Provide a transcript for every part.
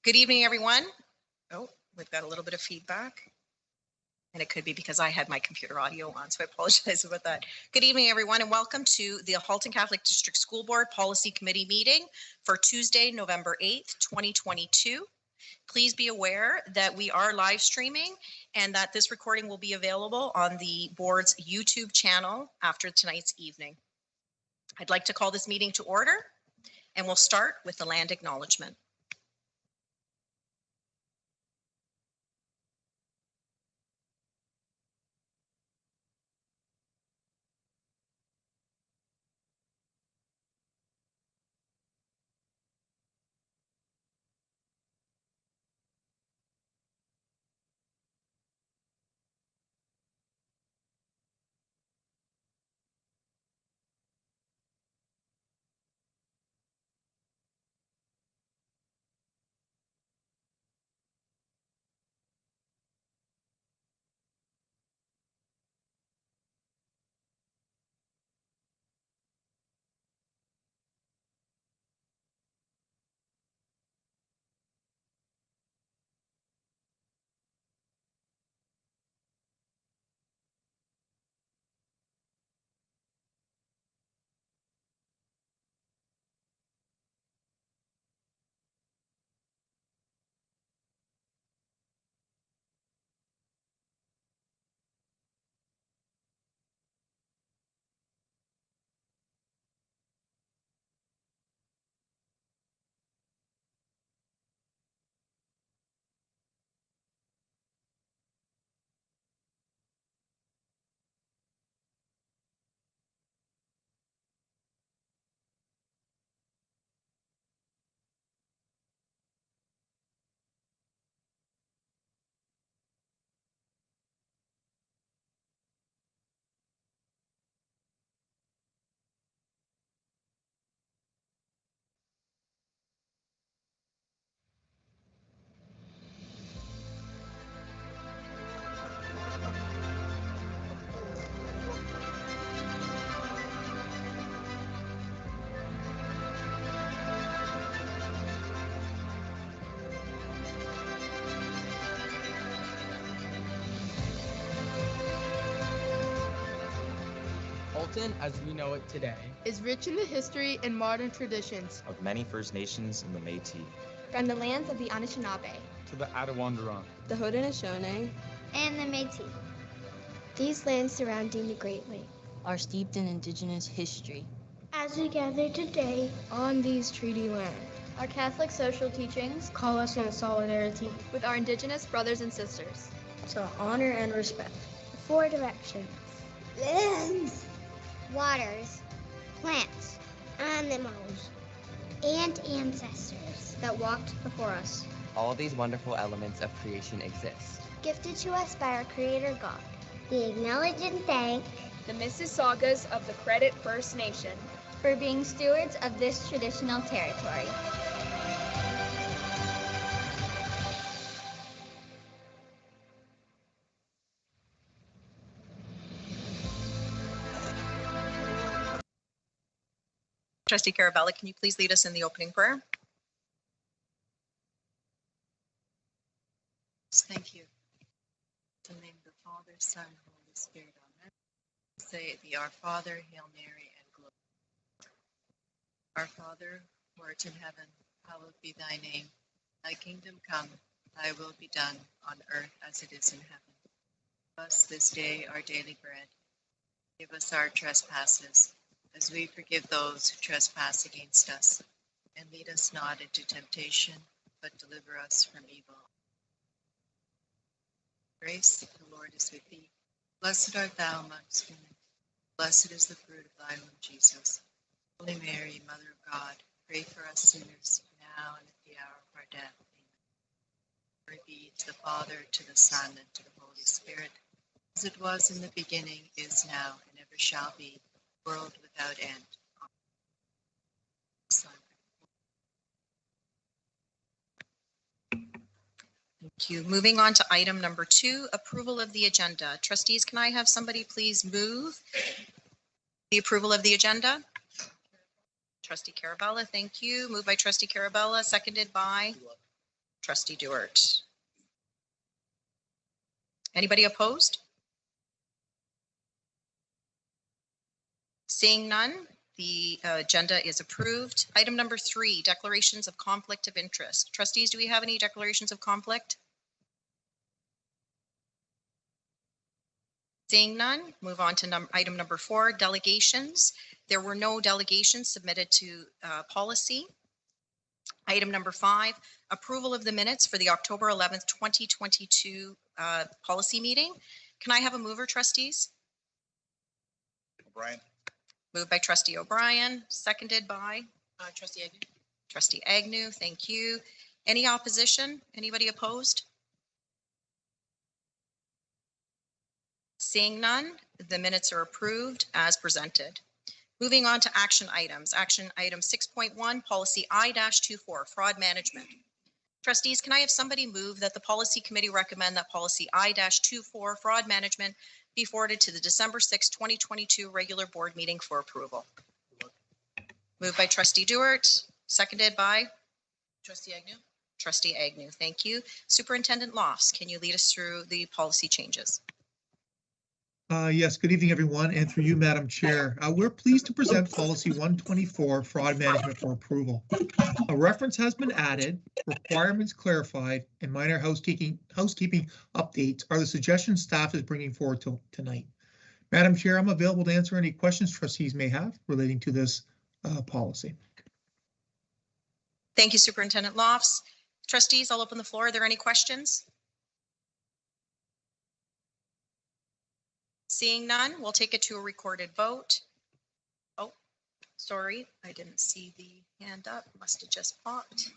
Good evening, everyone. Oh, we've got a little bit of feedback. And it could be because I had my computer audio on, so I apologize about that. Good evening, everyone, and welcome to the Halton Catholic District School Board Policy Committee meeting for Tuesday, November 8th, 2022. Please be aware that we are live streaming and that this recording will be available on the board's YouTube channel after tonight's evening. I'd like to call this meeting to order, and we'll start with the land acknowledgement. Halton, as we know it today, is rich in the history and modern traditions of many First Nations and the Métis. From the lands of the Anishinaabe to the Attawandaron, the Haudenosaunee, and the Métis. These lands surrounding the Great Lakes are steeped in Indigenous history. As we gather today on these treaty lands, our Catholic social teachings call us in solidarity with our Indigenous brothers and sisters to honor and respect the four directions: lands, waters, plants, animals, and ancestors that walked before us. All these wonderful elements of creation exist, gifted to us by our Creator God. We acknowledge and thank the Mississaugas of the Credit First Nation for being stewards of this traditional territory. Trustee Carabella, can you please lead us in the opening prayer? Thank you. In the name of the Father, Son, and Holy Spirit, amen. Say the Our Father, Hail Mary, and glory. Our Father, who art in heaven, hallowed be thy name. Thy kingdom come, thy will be done, on earth as it is in heaven. Give us this day our daily bread. Give us our trespasses, as we forgive those who trespass against us. And lead us not into temptation, but deliver us from evil. Grace, the Lord is with thee. Blessed art thou amongst women. Blessed is the fruit of thy womb, Jesus. Holy Mary, Mother of God, pray for us sinners, now and at the hour of our death. Amen. Glory be to the Father, to the Son, and to the Holy Spirit, as it was in the beginning, is now, and ever shall be, world without end. Thank you. Moving on to item number 2, approval of the agenda. Trustees, can I have somebody please move the approval of the agenda? Trustee Carabella, thank you. Moved by Trustee Carabella, seconded by trustee Dewart. Anybody opposed? Seeing none, the agenda is approved. Item number 3, declarations of conflict of interest. Trustees, do we have any declarations of conflict? Seeing none, move on to item number 4, delegations. There were no delegations submitted to policy. Item number 5, approval of the minutes for the October 11th, 2022 policy meeting. Can I have a mover, trustees? O'Brien. Moved by trustee O'Brien, seconded by Trustee Agnew. trustee Agnew. Thank you. Any opposition? Anybody opposed? Seeing none, the minutes are approved as presented. Moving on to action items. Action item 6.1, policy I-24, fraud management. Trustees, can I have somebody move that the policy committee recommend that policy I-24, fraud management, be forwarded to the December 6, 2022 regular board meeting for approval? Moved by trustee Dewart, seconded by Trustee Agnew. trustee Agnew. Thank you. Superintendent Lofts, can you lead us through the policy changes? Yes, good evening, everyone, and through you, Madam Chair. We're pleased to present policy 124, fraud management, for approval. A reference has been added, requirements clarified, and minor housekeeping updates are the suggestions staff is bringing forward tonight. Madam Chair, I'm available to answer any questions trustees may have relating to this policy. Thank you, Superintendent Lofts. Trustees, I'll open the floor. Are there any questions? Seeing none, we'll take it to a recorded vote. Oh, sorry, I didn't see the hand up. Must have just popped.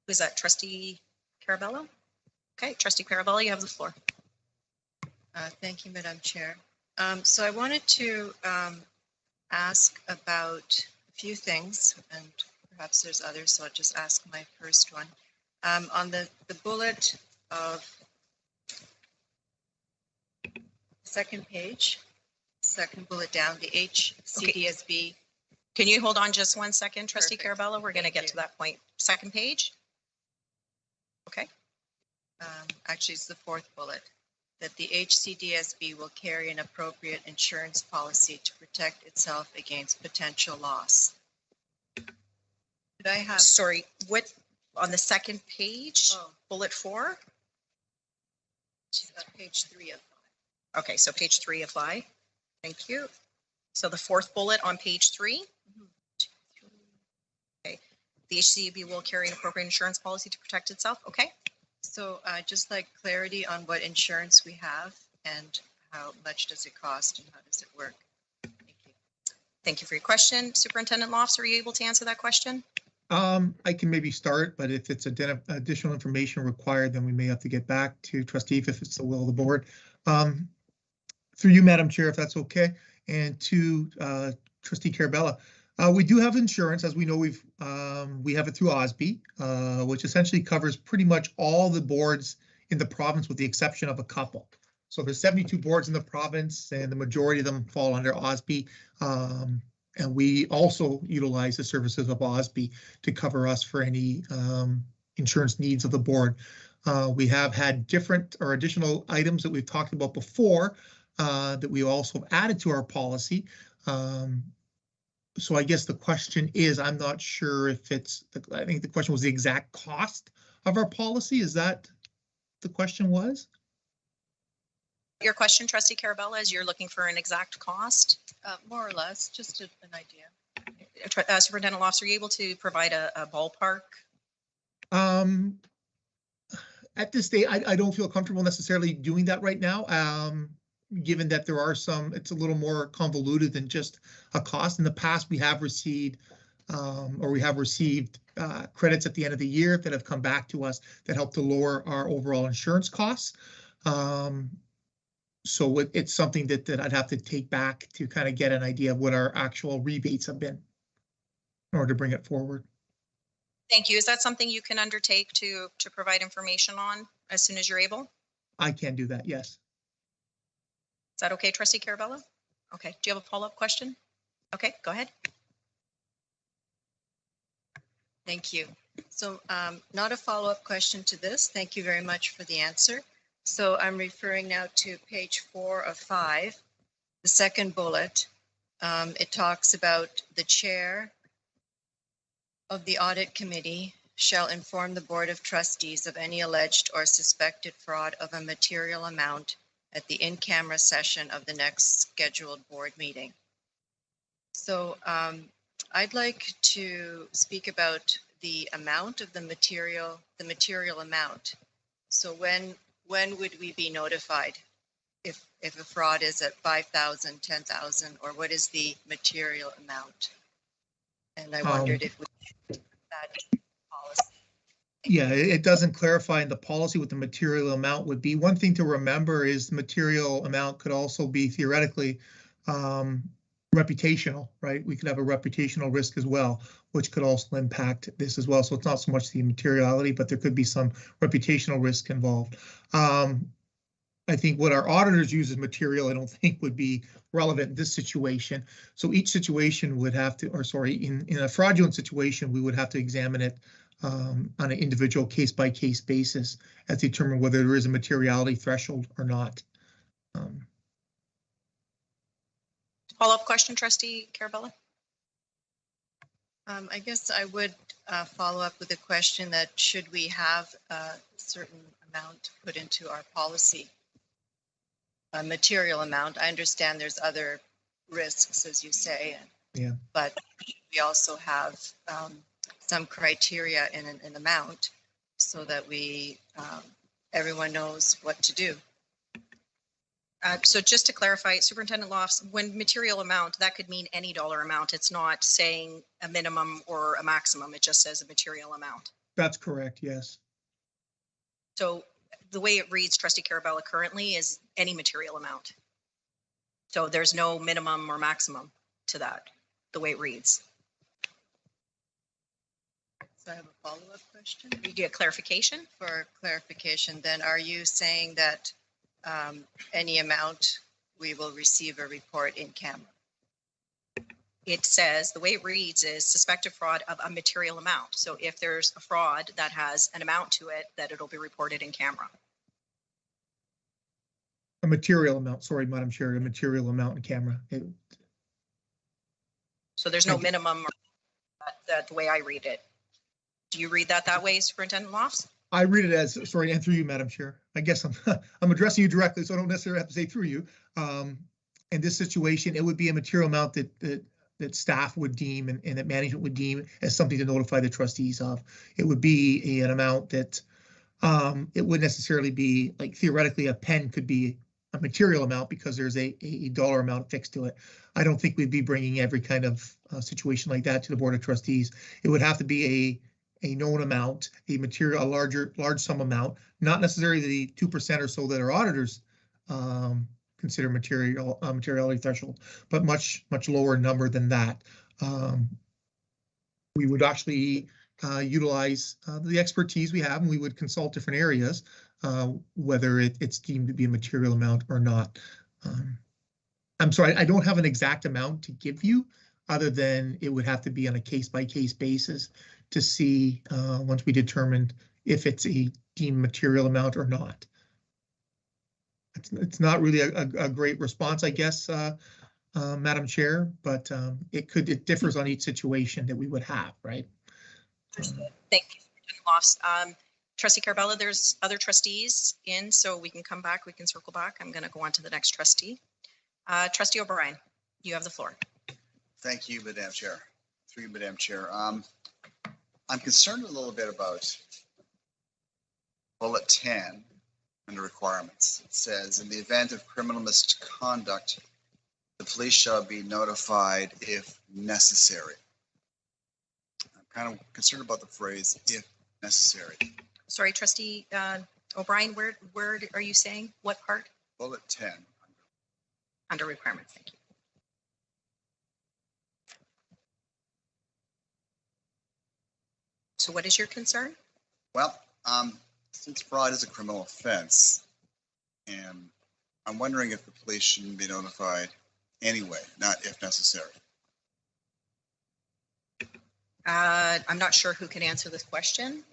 Was that trustee Carabello? Okay, trustee Carabello, you have the floor. Thank you, Madam Chair. So I wanted to ask about a few things, and perhaps there's others, so I'll just ask my first one. On the bullet of second page, second bullet down, the HCDSB. Okay. Can you hold on just 1 second, trustee Perfect. Carabello? We're going to get to that point. Second page. Okay. Actually, it's the fourth bullet, that the HCDSB will carry an appropriate insurance policy to protect itself against potential loss. Could I have? Sorry, what, on the second page, bullet 4? Page 3 of 5. Okay, so page 3 of 5. Thank you. So the fourth bullet on page 3. Okay, the HCDSB will carry an appropriate insurance policy to protect itself. Okay. So just like clarity on what insurance we have and how much does it cost and how does it work? Thank you. Thank you for your question. Superintendent Lofts, are you able to answer that question? I can maybe start, but if it's additional information required, then we may have to get back to trustee if it's the will of the board. Through you, Madam Chair, if that's okay, and to trustee Carabella. We do have insurance, as we know. We have it through OSB, which essentially covers pretty much all the boards in the province with the exception of a couple. So there's 72 boards in the province, and the majority of them fall under OSB. And we also utilize the services of OSB to cover us for any insurance needs of the board. We have had different or additional items that we've talked about before that we also added to our policy. So I guess the question is, I'm not sure if it's, I think the question was the exact cost of our policy. Is that the question was? Your question, trustee Carabella, is you're looking for an exact cost? More or less, just an idea. Superintendent Lofts, are you able to provide a ballpark? At this stage, I don't feel comfortable necessarily doing that right now. Given that there are some, it's a little more convoluted than just a cost. In the past, we have received credits at the end of the year that have come back to us that help to lower our overall insurance costs. So it's something that I'd have to take back to kind of get an idea of what our actual rebates have been in order to bring it forward. Thank you. Is that something you can undertake to provide information on as soon as you're able? I can do that, yes. Is that okay, trustee Carabella? Okay. Do you have a follow-up question? Okay, go ahead. Thank you. So not a follow-up question to this. Thank you very much for the answer. So I'm referring now to page 4 of 5, the second bullet. It talks about the chair of the audit committee shall inform the Board of Trustees of any alleged or suspected fraud of a material amount at the in-camera session of the next scheduled board meeting. So I'd like to speak about the amount of the material amount. So when would we be notified if a fraud is at 5,000, 10,000, or what is the material amount? And I wondered if we should that policy. Yeah, it doesn't clarify in the policy what the material amount would be. One thing to remember is the material amount could also be theoretically reputational, right? We could have a reputational risk as well, which could also impact this as well. So it's not so much the materiality, but there could be some reputational risk involved. I think what our auditors use as material, I don't think would be relevant in this situation. So each situation would have to, or sorry, in a fraudulent situation, we would have to examine it on an individual case-by-case basis as to determine whether there is a materiality threshold or not. Follow-up question, Trustee Carabella? I guess I would follow up with a question that should we have a certain amount put into our policy? A material amount. I understand there's other risks, as you say, yeah, but we also have some criteria in an amount so that we everyone knows what to do. So just to clarify, Superintendent Lofts, when material amount, that could mean any dollar amount. It's not saying a minimum or a maximum. It just says a material amount. That's correct, yes. So the way it reads, Trustee Carabella, currently is any material amount. So there's no minimum or maximum to that, the way it reads. So I have a follow-up question. You get clarification? For clarification, then are you saying that any amount we will receive a report in camera? It says, the way it reads is suspected fraud of a material amount. So if there's a fraud that has an amount to it, that it'll be reported in camera. A material amount, sorry, Madam Chair, a material amount in camera. So there's no minimum, or the way I read it. Do you read that way, Superintendent Lofts? I read it as, sorry, and through you, Madam Chair. I guess I'm addressing you directly, so I don't necessarily have to say through you. In this situation, it would be a material amount that staff would deem and that management would deem as something to notify the trustees of. It would be an amount that it wouldn't necessarily be, like, theoretically a pen could be a material amount because there's a dollar amount fixed to it. I don't think we'd be bringing every kind of situation like that to the Board of Trustees. It would have to be a known amount, a large sum amount, not necessarily the 2% or so that our auditors consider materiality threshold, but much lower number than that. We would actually utilize the expertise we have, and we would consult different areas, whether it's deemed to be a material amount or not. I'm sorry, I don't have an exact amount to give you, other than it would have to be on a case-by-case basis to see once we determined if it's a deemed material amount or not. It's not really a great response, I guess, Madam Chair, but it differs on each situation that we would have, right? Thank you, Superintendent Lofts. Trustee Carabella, there's other trustees in, so we can come back, we can circle back. I'm going to go on to the next trustee. Trustee O'Brien, you have the floor. Thank you, Madam Chair. Through you, Madam Chair. I'm concerned a little bit about bullet 10 under requirements. It says, in the event of criminal misconduct, the police shall be notified if necessary. I'm kind of concerned about the phrase if necessary. Sorry, Trustee O'Brien, where are you saying? What part? Bullet 10. Under requirements, thank you. So what is your concern? Well, since fraud is a criminal offense, and I'm wondering if the police shouldn't be notified anyway, not if necessary. I'm not sure who can answer this question.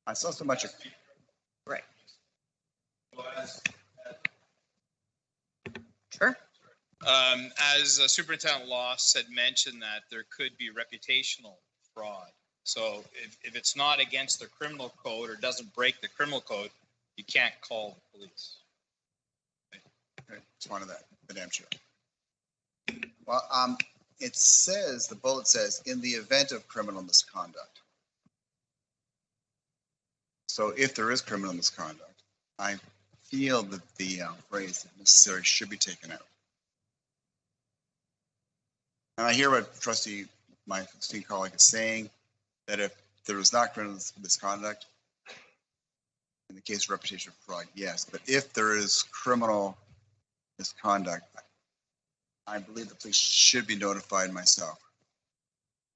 I saw so much. Right. Sure. As Superintendent Loss had mentioned that there could be reputational fraud. So if it's not against the criminal code or doesn't break the criminal code, you can't call the police. Okay, just wanted that, Madam Chair. Well, it says, the bullet says, in the event of criminal misconduct. So if there is criminal misconduct, I feel that the phrase "if necessary" should be taken out. And I hear what my esteemed colleague is saying, that if there is not criminal misconduct, in the case of reputational fraud, yes. But if there is criminal misconduct, I believe the police should be notified myself.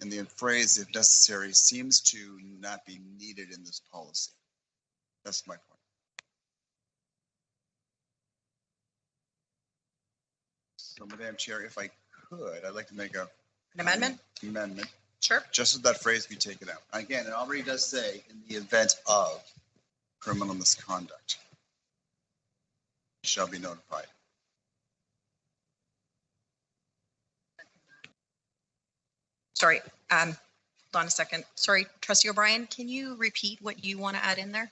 And the phrase "if necessary" seems to not be needed in this policy. That's my point. So, Madam Chair, if I could, I'd like to make an amendment. Sure. Just so that phrase be taken out. Again, it already does say in the event of criminal misconduct, shall be notified. Sorry, hold on a second. Sorry, Trustee O'Brien, can you repeat what you want to add in there?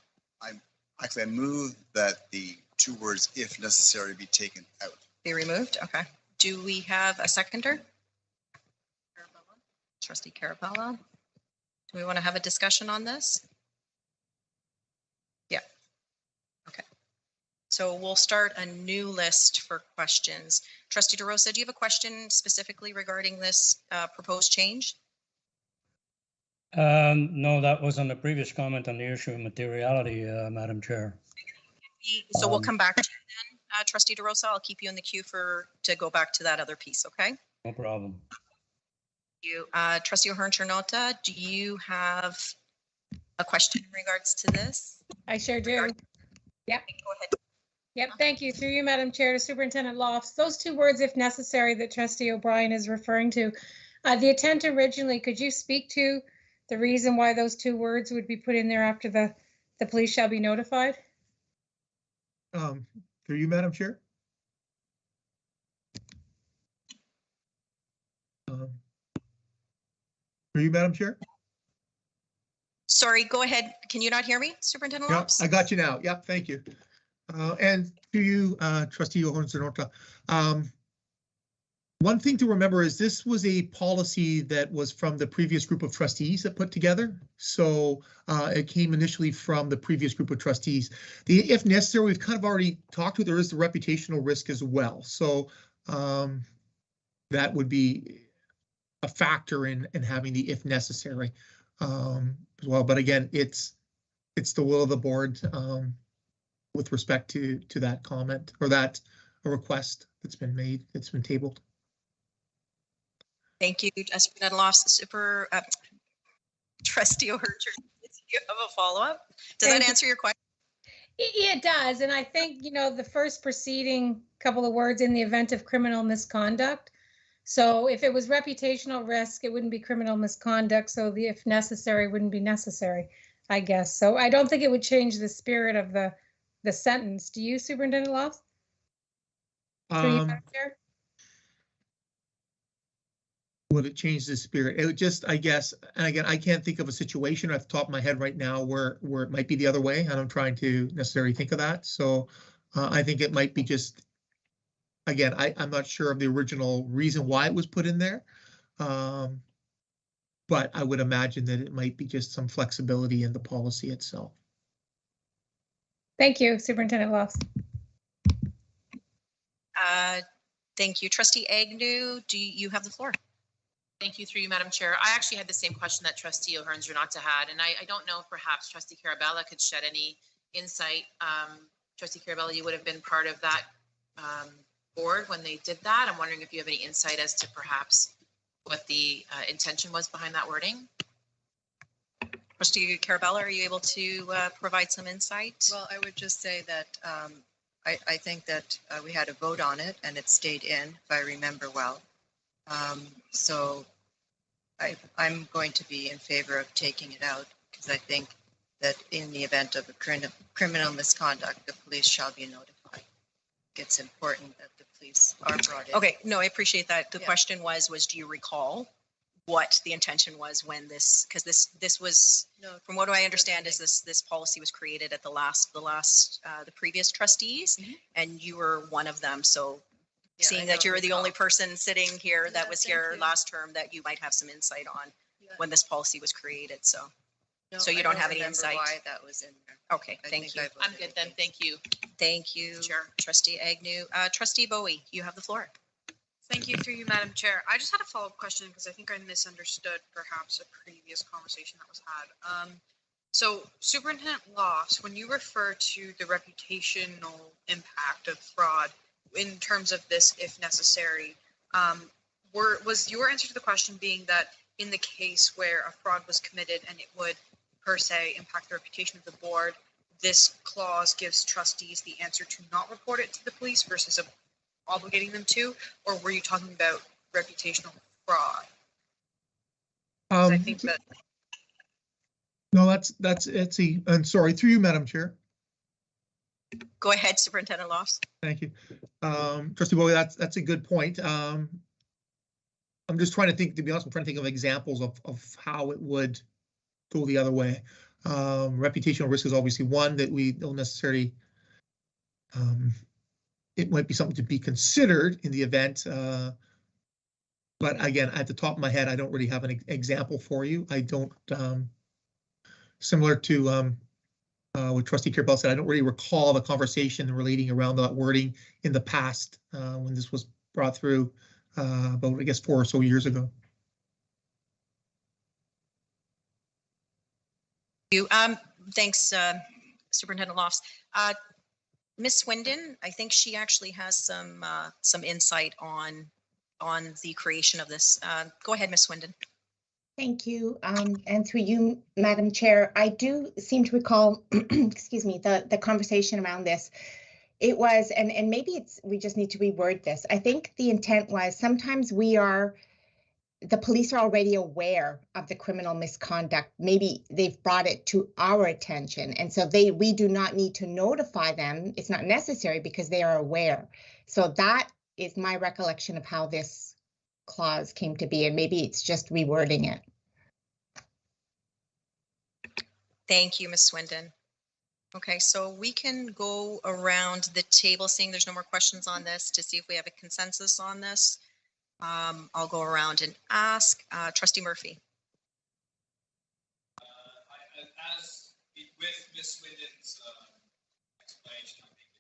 I move that the two words "if necessary" be taken out. Be removed? Okay. Do we have a seconder? Trustee Carabella. Do we want to have a discussion on this? Yeah. Okay. So we'll start a new list for questions. Trustee DeRosa, do you have a question specifically regarding this proposed change? No, that was on the previous comment on the issue of materiality, Madam Chair. So we'll come back to you then, Trustee DeRosa. I'll keep you in the queue to go back to that other piece, okay? No problem. You, Trustee O'Hearn-Chernota, do you have a question in regards to this? I sure do. Yep. Go ahead. Yep. Thank you. Through you, Madam Chair, to Superintendent Lofts. Those two words, "if necessary," that Trustee O'Brien is referring to, the intent originally, could you speak to the reason why those two words would be put in there after the police shall be notified? Through you, Madam Chair. Through you, Madam Chair. Sorry, go ahead. Can you not hear me, Superintendent Lofts? I got you now. Yep, thank you. And to you, Trustee O'Hearn-Chernota. One thing to remember is this was a policy that was from the previous group of trustees that put together. So it came initially from the previous group of trustees. The "if necessary" we've kind of already talked with. There is the reputational risk as well. So that would be a factor in having the "if necessary" as well. But again, it's the will of the board with respect to that comment or that a request that's been made, that's been tabled. Thank you, Superintendent Lofts. Trustee O'Hearn-Chernota, do you have a follow-up? Does that answer your question? It does. And I think, the first preceding couple of words, "in the event of criminal misconduct." So if it was reputational risk, it wouldn't be criminal misconduct. So the "if necessary" wouldn't be necessary, I guess. So I don't think it would change the spirit of the sentence. Do you, Superintendent Lofts? Would it change the spirit? It would just, I guess, and again, I can't think of a situation off the top of my head right now where it might be the other way. And I'm trying to necessarily think of that. So I think it might be just, again, I'm not sure of the original reason why it was put in there. But I would imagine that it might be just some flexibility in the policy itself. Thank you, Superintendent Lofts. Thank you. Trustee Agnew, do you have the floor? Thank you, through you, Madam Chair. I actually had the same question that Trustee O'Hearn-Chernota had, and I don't know if perhaps Trustee Carabella could shed any insight. Trustee Carabella, you would have been part of that board when they did that. I'm wondering if you have any insight as to perhaps what the intention was behind that wording. Trustee Carabella, are you able to provide some insight? Well, I would just say that I think that we had a vote on it and it stayed in, if I remember well. So I'm going to be in favor of taking it out because I think that in the event of a criminal misconduct, the police shall be notified. It's important that the police are brought in. Okay, no, I appreciate that. The Yeah. question was, do you recall what the intention was when this, because this was, No, from what do I understand, is this policy was created at the previous trustees, and you were one of them. So Yeah, I seeing that don't you were the only recall. person sitting here that Yeah, was thank here you. last term, that you might have some insight on Yeah. when this policy was created. So, No, so you I don't have any remember insight? Why that was in there. Okay, I thank think you. I I'm voted good then. against. Thank you. Thank you, Chair. Trustee Agnew. Trustee Bowie, you have the floor. Thank you through you, Madam Chair. I just had a follow-up question because I think I misunderstood perhaps a previous conversation that was had. So Superintendent Lofts, when you refer to the reputational impact of fraud in terms of this, if necessary, was your answer to the question being that in the case where a fraud was committed and it would per se impact the reputation of the board, this clause gives trustees the answer to not report it to the police versus obligating them to, or were you talking about reputational fraud? 'Cause I think that No, that's Etsy. And sorry, through you, Madam Chair. Go ahead, Superintendent Lofts. Thank you. Trustee Bowie, that's a good point. I'm just trying to think, to be honest, I'm trying to think of examples of how it would go the other way. Reputational risk is obviously one that we don't necessarily, it might be something to be considered in the event. But again, at the top of my head, I don't really have an example for you. I don't, similar to what Trustee Carabell said, I don't really recall the conversation relating around that wording in the past when this was brought through about, I guess, 4 or so years ago. Thanks, Superintendent Lofts. Ms. Swindon, I think she actually has some insight on the creation of this. Go ahead, Ms. Swindon. Thank you. And through you, Madam Chair, I do seem to recall, excuse me, the conversation around this. It was, and maybe we just need to reword this. I think the intent was sometimes the police are already aware of the criminal misconduct. Maybe they've brought it to our attention. And so we do not need to notify them. It's not necessary because they are aware. So that is my recollection of how this clause came to be, and maybe it's just rewording it. Thank you, Ms. Swindon. Okay, so we can go around the table, seeing there's no more questions on this, to see if we have a consensus on this. I'll go around and ask Trustee Murphy. As with Ms. Swindon's explanation, I think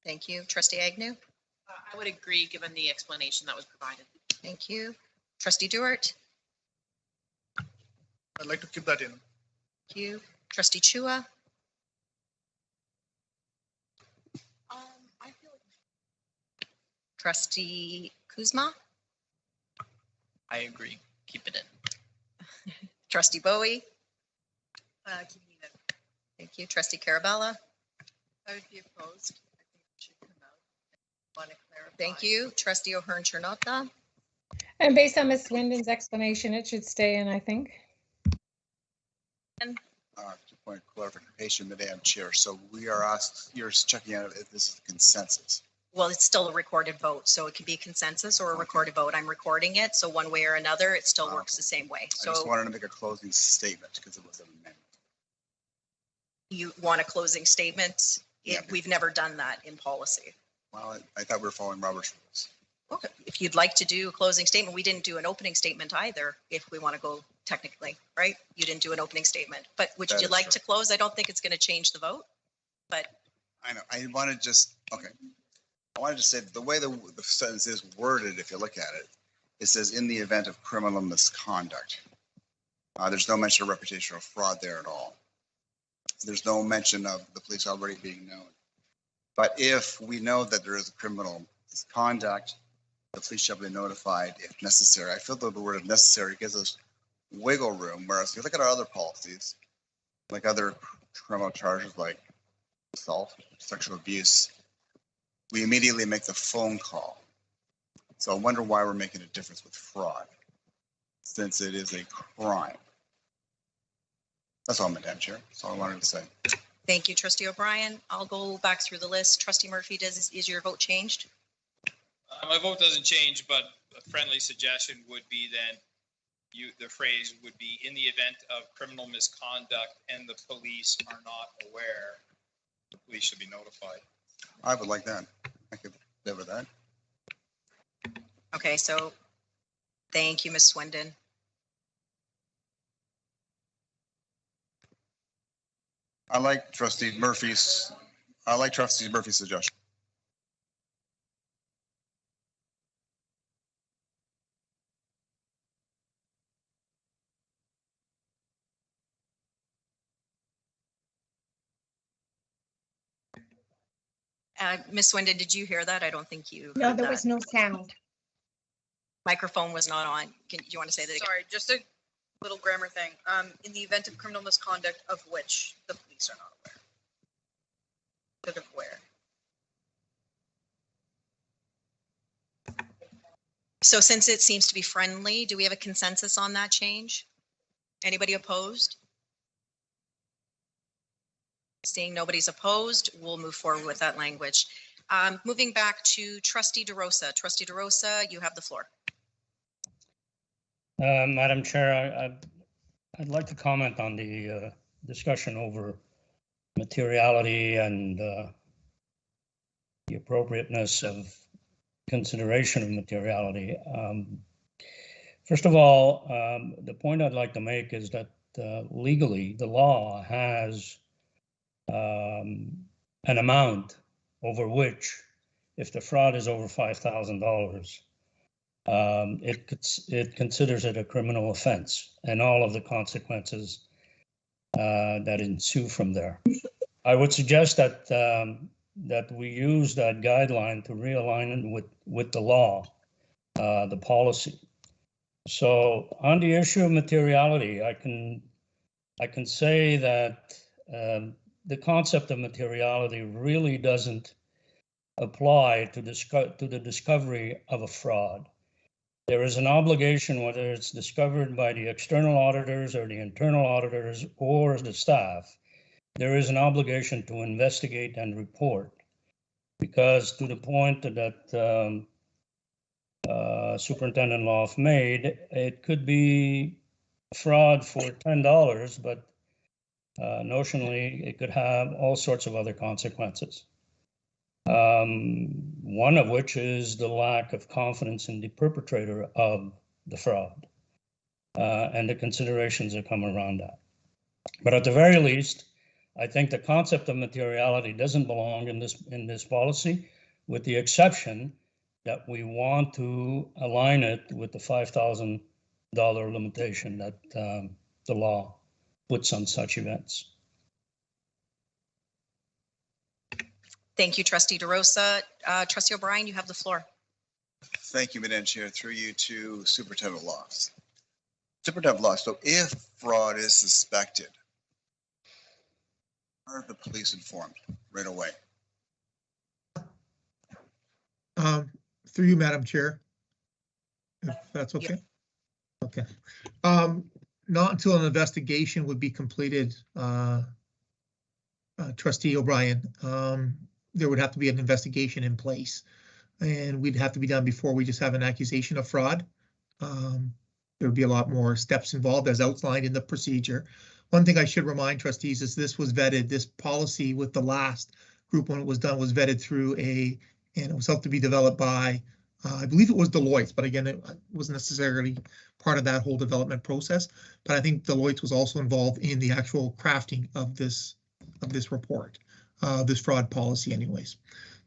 Thank you. Trustee Agnew? I would agree, given the explanation that was provided. Thank you. Trustee Duart? I'd like to keep that in. Thank you. Trustee Chua? I feel Trustee Kuzma? I agree. Keep it in. Trustee Bowie? keeping it in. Thank you. Trustee Carabella? I would be opposed. I think it should come out. Want to clarify. Thank you. Trustee O'Hearn Chernota? And based on Ms. Swindon's explanation, it should stay in, I think. To point of clarification, Madam Chair. So you're checking out if this is the consensus. Well, it's still a recorded vote, so it could be a consensus or a recorded vote. I'm recording it, so one way or another, it still works the same way. I just So wanted to make a closing statement because it was an amendment. you want a closing statement? Yeah. We've never done that in policy. Well, I thought we were following Robert's rules. Okay, if you'd like to do a closing statement, we didn't do an opening statement either, if we want to go technically, right? You didn't do an opening statement, but would That you is like true. to close? I don't think it's going to change the vote, but I know. I want to just, okay. I wanted to say the way the sentence is worded, if you look at it, it says in the event of criminal misconduct. There's no mention of reputational fraud there at all. There's no mention of the police already being known. But if we know that there is a criminal misconduct, the police shall be notified if necessary. I feel that the word "if necessary" gives us wiggle room, whereas if you look at our other policies, like other criminal charges like assault, sexual abuse, we immediately make the phone call. So I wonder why we're making a difference with fraud. since it is a crime. That's all, Madam Chair. That's all I wanted to say. Thank you, Trustee O'Brien. I'll go back through the list. Trustee Murphy, is your vote changed? My vote doesn't change, but a friendly suggestion would be then the phrase would be in the event of criminal misconduct and the police are not aware, the police should be notified. I would like that. I could live with that. Okay, so thank you, Ms. Swindon. I like Trustee Murphy's suggestion. Ms. Swindon, did you hear that? I don't think you. No, heard there that. was no sound. Microphone was not on. Do you want to say that again? Sorry, just a little grammar thing. In the event of criminal misconduct of which the police are not aware. Instead of where. So since it seems to be friendly, do we have a consensus on that change? Anybody opposed? Seeing nobody's opposed, we'll move forward with that language. Moving back to Trustee DeRosa. Trustee DeRosa, you have the floor. Madam Chair, I'd like to comment on the discussion over materiality and the appropriateness of consideration of materiality. First of all, the point I'd like to make is that legally, the law has an amount over which, if the fraud is over $5,000, it considers it a criminal offense and all of the consequences that ensue from there. I would suggest that that we use that guideline to realign it with the law, the policy. So on the issue of materiality, I can say that the concept of materiality really doesn't apply to the discovery of a fraud. There is an obligation, whether it's discovered by the external auditors or the internal auditors or the staff, there is an obligation to investigate and report. Because to the point that Superintendent Loft made, it could be fraud for $10, but notionally it could have all sorts of other consequences. One of which is the lack of confidence in the perpetrator of the fraud and the considerations that come around that. But at the very least, I think the concept of materiality doesn't belong in this policy, with the exception that we want to align it with the $5,000 limitation that the law puts on such events. Thank you, Trustee DeRosa. Trustee O'Brien, you have the floor. Thank you, Madam Chair. Through you to Superintendent Loft. Superintendent Loft, so if fraud is suspected, are the police informed right away? Through you, Madam Chair, if that's okay. Yeah. Okay. Not until an investigation would be completed, Trustee O'Brien. There would have to be an investigation in place, and we'd have to be done before we just have an accusation of fraud. There would be a lot more steps involved as outlined in the procedure. One thing I should remind trustees is this was vetted, this policy with the last group when it was done was vetted through and it was helped to be developed by, I believe it was Deloitte, but again, it wasn't necessarily part of that whole development process. But I think Deloitte was also involved in the actual crafting of this report, this fraud policy anyways.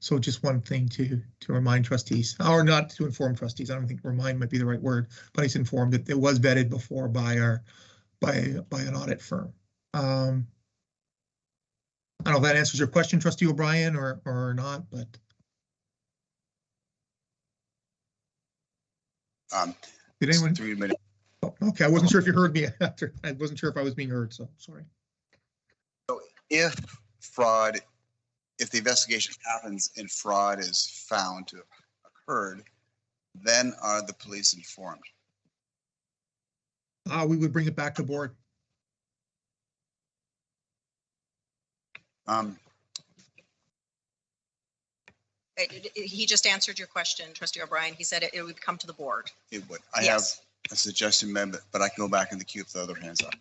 So just one thing to remind trustees, or not to inform trustees. I don't think remind might be the right word, but it's informed that it was vetted before by an audit firm. I don't know if that answers your question, Trustee O'Brien, or not, but. Did anyone? Oh, okay, I wasn't sure if you heard me after. I wasn't sure if I was being heard, so sorry. So if the investigation happens and fraud is found to have occurred, then are the police informed? We would bring it back to board. He just answered your question, Trustee O'Brien. He said it would come to the board. It would. I Yes. have a suggestion, but I can go back in the queue if the other hands up.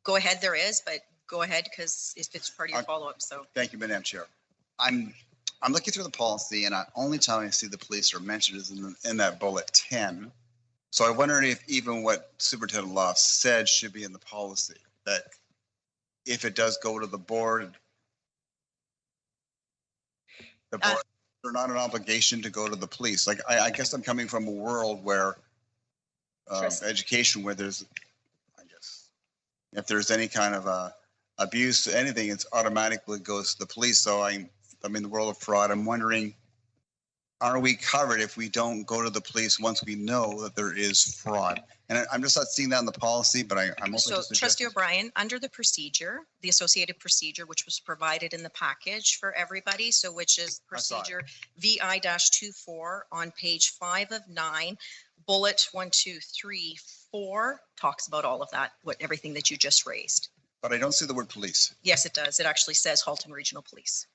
Go ahead, there is, but go ahead because it's part of your follow-up, so. Thank you, Madam Chair. I'm looking through the policy, and the only time I see the police are mentioned is in that bullet 10. So I wonder if even what Superintendent Loft said should be in the policy, that if it does go to the board, they're not an obligation to go to the police. Like, I guess I'm coming from a world where education, where there's, I guess, if there's any kind of abuse, anything, it's automatically goes to the police. So I'm in the world of fraud. I'm wondering, are we covered if we don't go to the police once we know that there is fraud? And I'm just not seeing that in the policy, but I'm open So to Trustee suggestions. O'Brien, under the procedure, the associated procedure, which was provided in the package for everybody, so which is I saw it. procedure VI-24 on page 5 of 9, bullet 1, 2, 3, 4 talks about all of that, everything that you just raised. But I don't see the word police. Yes, it does. It actually says Halton Regional Police.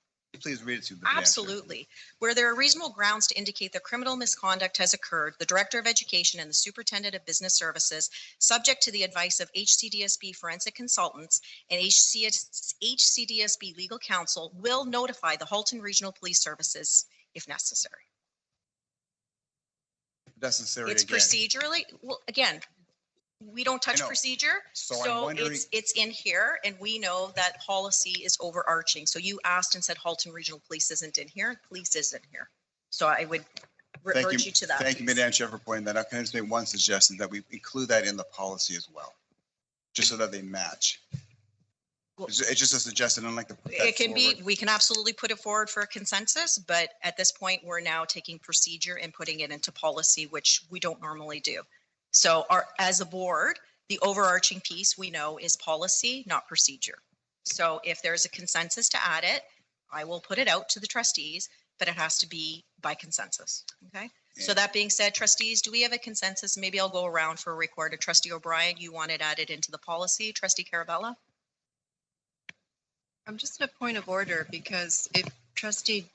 Please read it to me. Madam Chair. Absolutely. Where there are reasonable grounds to indicate that criminal misconduct has occurred, the Director of Education and the Superintendent of Business Services, subject to the advice of HCDSB forensic consultants and HCDSB legal counsel, will notify the Halton Regional Police Services if necessary. Necessary It's again. procedurally, well, again, we don't touch I know. procedure. So I'm wondering- it's in here, and we know that policy is overarching. So you asked and said Halton Regional Police isn't in here. Police isn't here. So I would urge you to that. Thank you, please. Madam Chair, for pointing that out. Can I just make one suggestion that we include that in the policy as well? Just so that they match. It's just a suggestion. I'd like to put that It can be, forward. we can absolutely put it forward for a consensus, but at this point, we're now taking procedure and putting it into policy, which we don't normally do. So as a board, the overarching piece we know is policy, not procedure. So if there's a consensus to add it, I will put it out to the trustees, but it has to be by consensus. Okay. So that being said, trustees, do we have a consensus? Maybe I'll go around for a record. Trustee O'Brien, you want it added into the policy. Trustee Carabella? I'm just at a point of order because if trustee,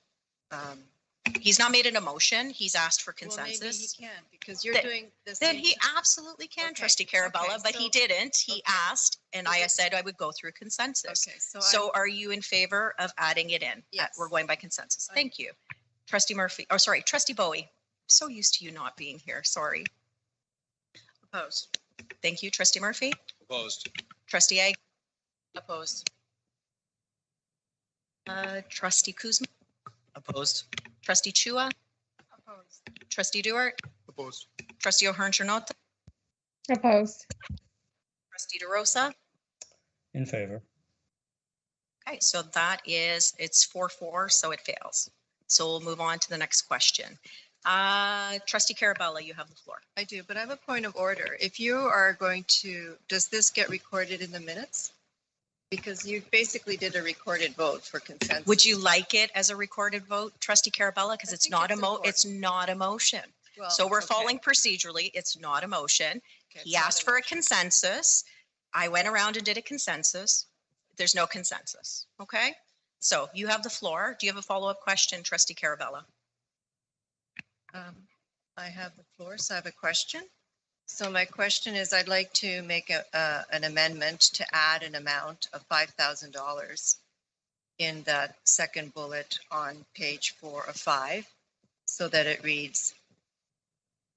He's not made an emotion. He's asked for well, maybe he consensus. can because you're Then- doing this. Then he absolutely can, Okay, Trustee Carabella, okay, but he so- didn't. He okay. asked, and Is I it- said I would go through consensus. Okay, So are you in favor of adding it in? Yes. We're going by consensus. Aye. Thank you. Trustee Murphy, oh, sorry, Trustee Bowie. So used to you not being here. Sorry. Opposed. Thank you, Trustee Murphy. Opposed. Trustee Ag, Opposed. Trustee Kuzma, Opposed. Trustee Chua, Opposed. Trustee Duart, Opposed. Trustee O'Hearn Janota, Opposed. Trustee DeRosa. In favor. Okay, so that is, it's 4-4, so it fails. So we'll move on to the next question. Trustee Carabella, you have the floor. I do, but I have a point of order. If you are going to, does this get recorded in the minutes? Because you basically did a recorded vote for consensus. Would you like it as a recorded vote, Trustee Carabella? Because I it's think not it's it's not a motion. Well, So we're okay, following procedurally. It's not a motion. okay, He it's not asked a for a motion. consensus. I went around and did a consensus. There's no consensus. Okay? So you have the floor. Do you have a follow-up question, Trustee Carabella? I have the floor, so I have a question. So my question is, I'd like to make an amendment to add an amount of $5,000 in that second bullet on page 4 of 5, so that it reads,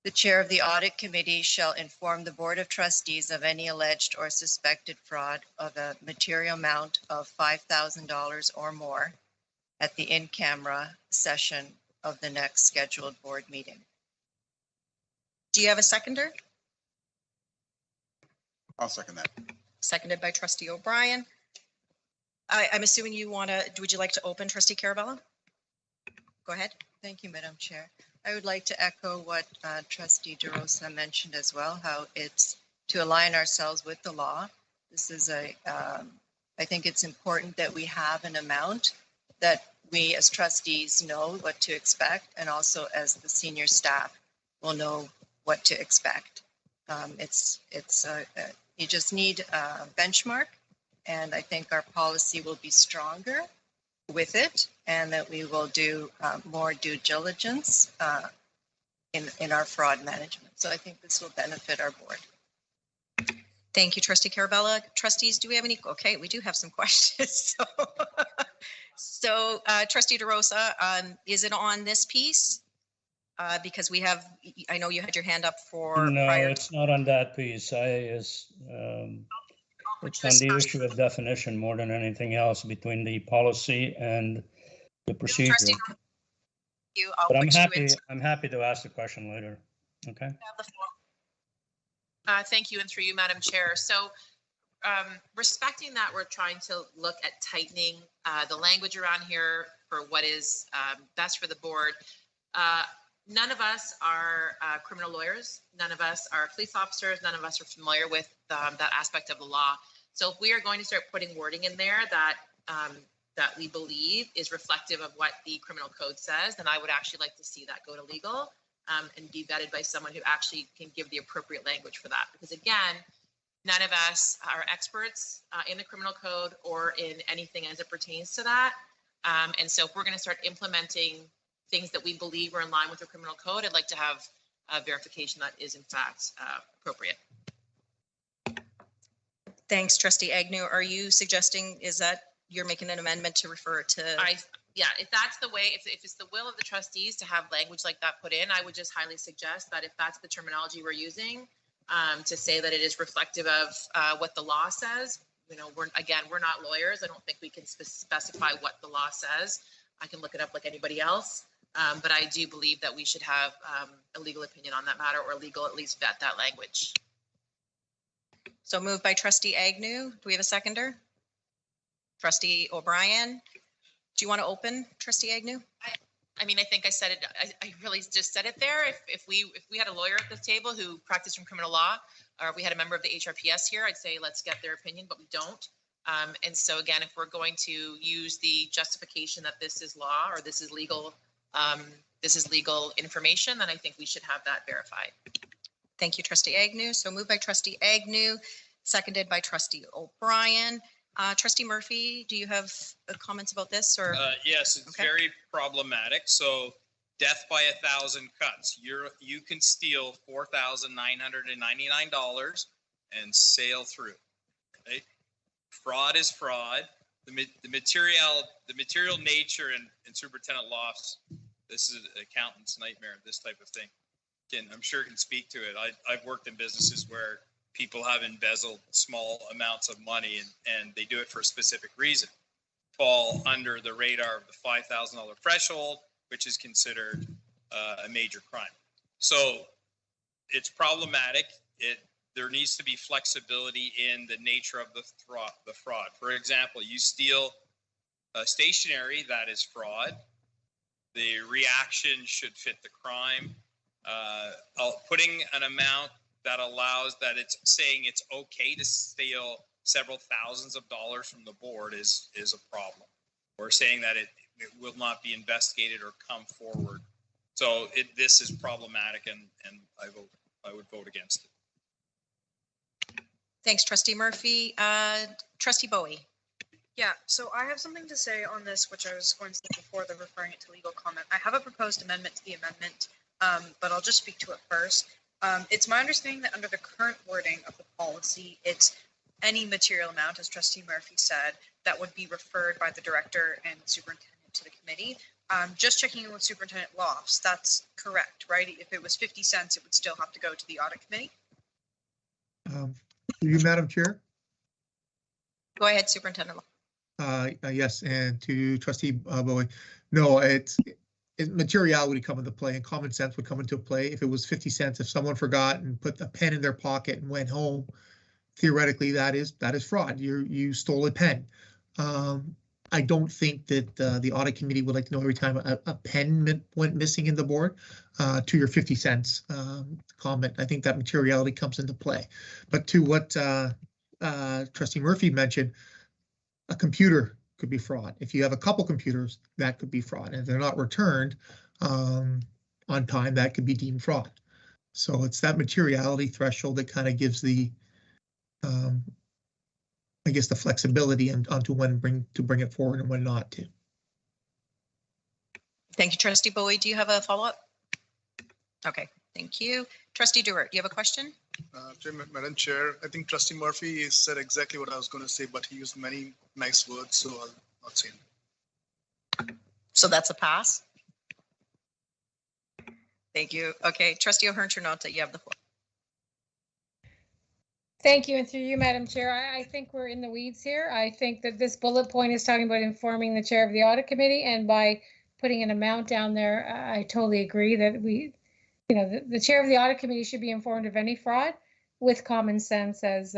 the chair of the audit committee shall inform the board of trustees of any alleged or suspected fraud of a material amount of $5,000 or more at the in-camera session of the next scheduled board meeting. Do you have a seconder? I'll second that. Seconded by Trustee O'Brien. I'm assuming you want to, would you like to open, Trustee Carabella? Go ahead. Thank you, Madam Chair. I would like to echo what Trustee DeRosa mentioned as well, how it's to align ourselves with the law. This is I think it's important that we have an amount that we as trustees know what to expect, and also as the senior staff will know what to expect. You just need a benchmark, and I think our policy will be stronger with it, and that we will do more due diligence in our fraud management. So I think this will benefit our board. Thank you, Trustee Carabella. Trustees, do we have any? Okay, we do have some questions. So Trustee DeRosa, is it on this piece? Because we have, I know you had your hand up for No, prior. it's not on that piece. It's on the issue of definition more than anything else between the policy and the procedure. Trustee, I'll But put you in. I'm happy to ask the question later. Okay. Thank you, and through you, Madam Chair. So respecting that we're trying to look at tightening the language around here for what is best for the board. None of us are criminal lawyers. None of us are police officers. None of us are familiar with that aspect of the law. So if we are going to start putting wording in there that that we believe is reflective of what the criminal code says, then I would actually like to see that go to legal and be vetted by someone who actually can give the appropriate language for that. Because again, none of us are experts in the criminal code or in anything as it pertains to that. And so if we're going to start implementing things that we believe are in line with the criminal code, I'd like to have a verification that is in fact appropriate. Thanks, Trustee Agnew. Are you suggesting, is that you're making an amendment to refer to? Yeah, if that's the way, if it's the will of the trustees to have language like that put in, I would just highly suggest that if that's the terminology we're using, to say that it is reflective of what the law says. You know, we're not lawyers. I don't think we can specify what the law says. I can look it up like anybody else. But I do believe that we should have a legal opinion on that matter, or legal at least vet that language. So moved by Trustee Agnew. Do we have a seconder? Trustee O'Brien. Do you want to open, Trustee Agnew? I mean, I think I said it. I really just said it there. If we had a lawyer at this table who practiced from criminal law, or we had a member of the HRPS here, I'd say let's get their opinion, but we don't. And so again, if we're going to use the justification that this is law or this is legal information, then I think we should have that verified. Thank you, Trustee Agnew. So moved by Trustee Agnew, seconded by Trustee O'Brien. Trustee Murphy, do you have comments about this, or? Yes, it's very problematic. So death by 1,000 cuts. You can steal $4,999 and sail through. Right? Fraud is fraud. The material nature in superintendent lofts. This is an accountant's nightmare. This type of thing. I'm sure can speak to it. I've worked in businesses where people have embezzled small amounts of money and they do it for a specific reason. Fall under the radar of the $5,000 threshold, which is considered a major crime. So it's problematic. There needs to be flexibility in the nature of the fraud. For example, you steal stationery, that is fraud. The reaction should fit the crime. Putting an amount that allows that it's saying it's okay to steal several thousands of dollars from the board is a problem. Or saying that it will not be investigated or come forward. So this is problematic, and I would vote against it. Thanks, Trustee Murphy. Trustee Bowie. Yeah, so I have something to say on this, which I was going to say before the referring it to legal comment. I have a proposed amendment to the amendment, but I'll just speak to it first. It's my understanding that under the current wording of the policy, it's any material amount, as Trustee Murphy said, that would be referred by the director and superintendent to the committee. Just checking in with Superintendent Lofts, that's correct, right? If it was 50 cents, it would still have to go to the audit committee. To you, Madam Chair. Go ahead, Superintendent. Yes, and to Trustee Bowie. No, materiality would come into play and common sense would come into play. If it was 50 cents, if someone forgot and put a pen in their pocket and went home, theoretically that is fraud. You stole a pen. I don't think that the audit committee would like to know every time a pen went missing in the board. To your 50 cents comment, I think that materiality comes into play. But to what Trustee Murphy mentioned, a computer could be fraud. If you have a couple computers, that could be fraud. And if they're not returned on time, that could be deemed fraud. So it's that materiality threshold that kind of gives the, I guess, the flexibility and onto when to bring it forward and when not to. Thank you, Trustee Bowie. Do you have a follow-up? Okay, thank you. Trustee Dewar, do you have a question? Madam Chair, I think Trustee Murphy said exactly what I was going to say, but he used many nice words, so I'll not say it. So that's a pass? Thank you. Okay, Trustee O'Hearn-Ternota, you have the floor. Thank you, and through you, Madam Chair, I think we're in the weeds here. I think that this bullet point is talking about informing the chair of the audit committee, and by putting an amount down there, I totally agree that the chair of the audit committee should be informed of any fraud with common sense, as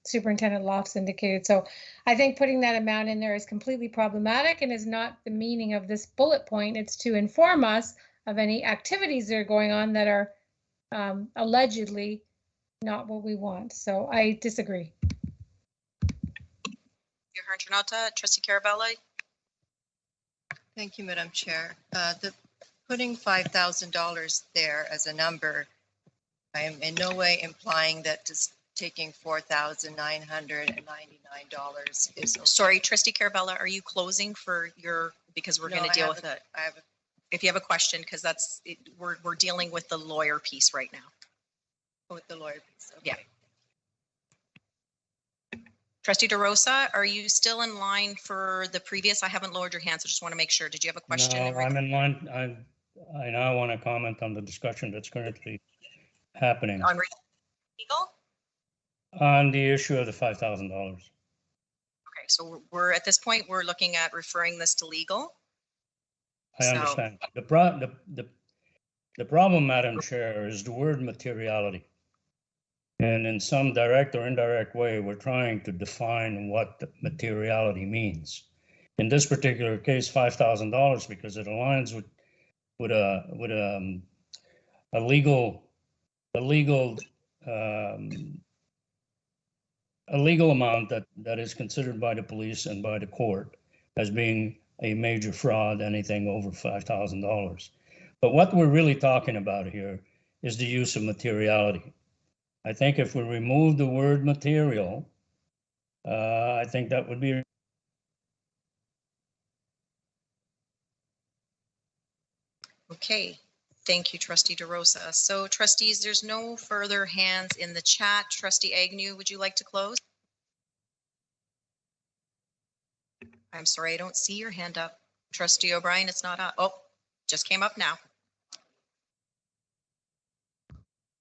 Superintendent Lofts indicated. So I think putting that amount in there is completely problematic and is not the meaning of this bullet point. It's to inform us of any activities that are going on that are allegedly not what we want. So I disagree. O'Hearn-Ternota, Trustee Carabelli. Thank you, Madam Chair. Putting $5,000 there as a number, I am in no way implying that just taking $4,999 is okay. Sorry, Trustee Carabella, are you closing for your, because we're going to deal with it. If you have a question, because that's, we're dealing with the lawyer piece right now. With the lawyer piece. Okay. Yeah. Trustee DeRosa, are you still in line for the previous? I haven't lowered your hand, so just want to make sure. Did you have a question? No, I'm in line. I now want to comment on the discussion that's currently happening On legal? on the issue of the $5,000. Okay, so we're at this point, we're looking at referring this to legal. I understand. The problem, Madam Chair, is the word materiality. And in some direct or indirect way, we're trying to define what the materiality means. In this particular case, $5,000, because it aligns with a legal amount that is considered by the police and by the court as being a major fraud, anything over $5,000. But what we're really talking about here is the use of materiality. I think if we remove the word material, I think that would be. Okay, thank you, Trustee DeRosa. So trustees, there's no further hands in the chat. Trustee Agnew, would you like to close? I'm sorry, I don't see your hand up. Trustee O'Brien, it's not up. Oh, just came up now.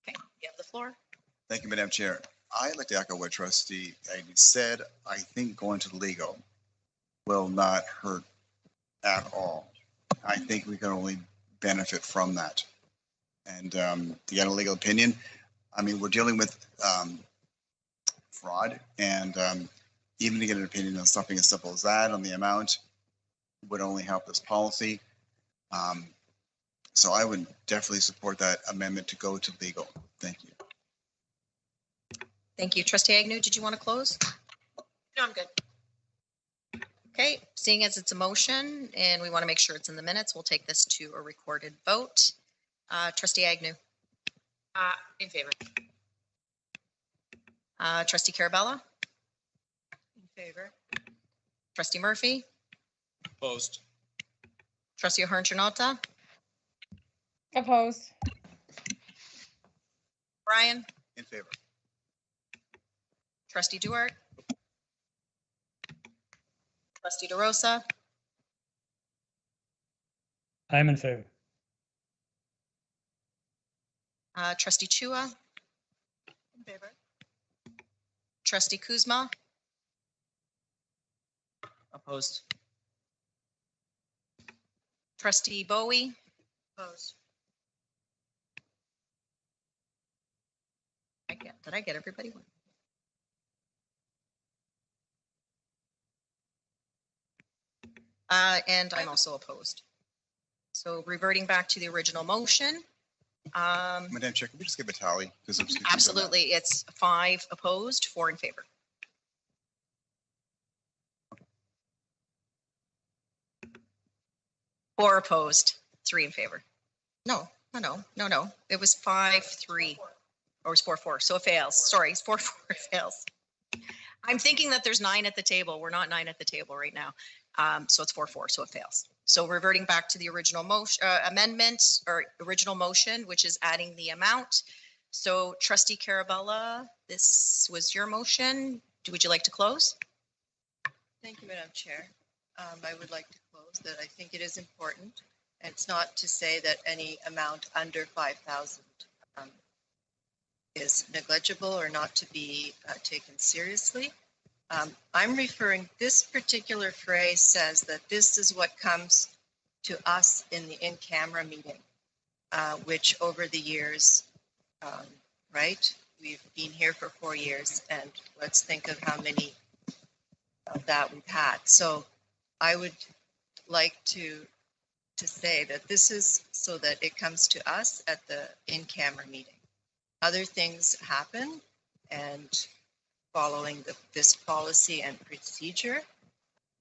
Okay, you have the floor. Thank you, Madam Chair. I'd like to echo what Trustee Agnew said. I think going to legal will not hurt at all. I think we can only benefit from that. And to get a legal opinion, I mean, we're dealing with fraud, and even to get an opinion on something as simple as that on the amount would only help this policy. So I would definitely support that amendment to go to legal. Thank you. Thank you. Trustee Agnew, did you want to close? No, I'm good. Okay, seeing as it's a motion and we want to make sure it's in the minutes, we'll take this to a recorded vote. Trustee Agnew. In favor. Trustee Carabella. In favor. Trustee Murphy. Opposed. Trustee O'Hearn-Ternota. Opposed. Brian. In favor. Trustee Duarte. Trustee DeRosa. I'm in favor. Trustee Chua. In favor. Trustee Kuzma. Opposed. Trustee Bowie. Opposed. Did I get everybody? And I'm also opposed. So reverting back to the original motion. Madam Chair, can we just give a tally? Absolutely. It's 5 opposed, 4 in favor. Four opposed, 3 in favor. No, No. It was 5-3 or it's 4-4. So it fails. Sorry, it's 4-4. It fails. I'm thinking that there's 9 at the table. We're not 9 at the table right now. So it's 4-4. So it fails. So reverting back to the original motion, amendment or original motion, which is adding the amount. So Trustee Carabella, this was your motion. Would you like to close? Thank you, Madam Chair. I would like to close that I think it is important. And it's not to say that any amount under 5,000 is negligible or not to be taken seriously. I'm referring, this particular phrase says that this is what comes to us in the in-camera meeting, which over the years, right? We've been here for 4 years, and let's think of how many of that we've had. So I would like to say that this is so that it comes to us at the in-camera meeting. Other things happen, and following this policy and procedure,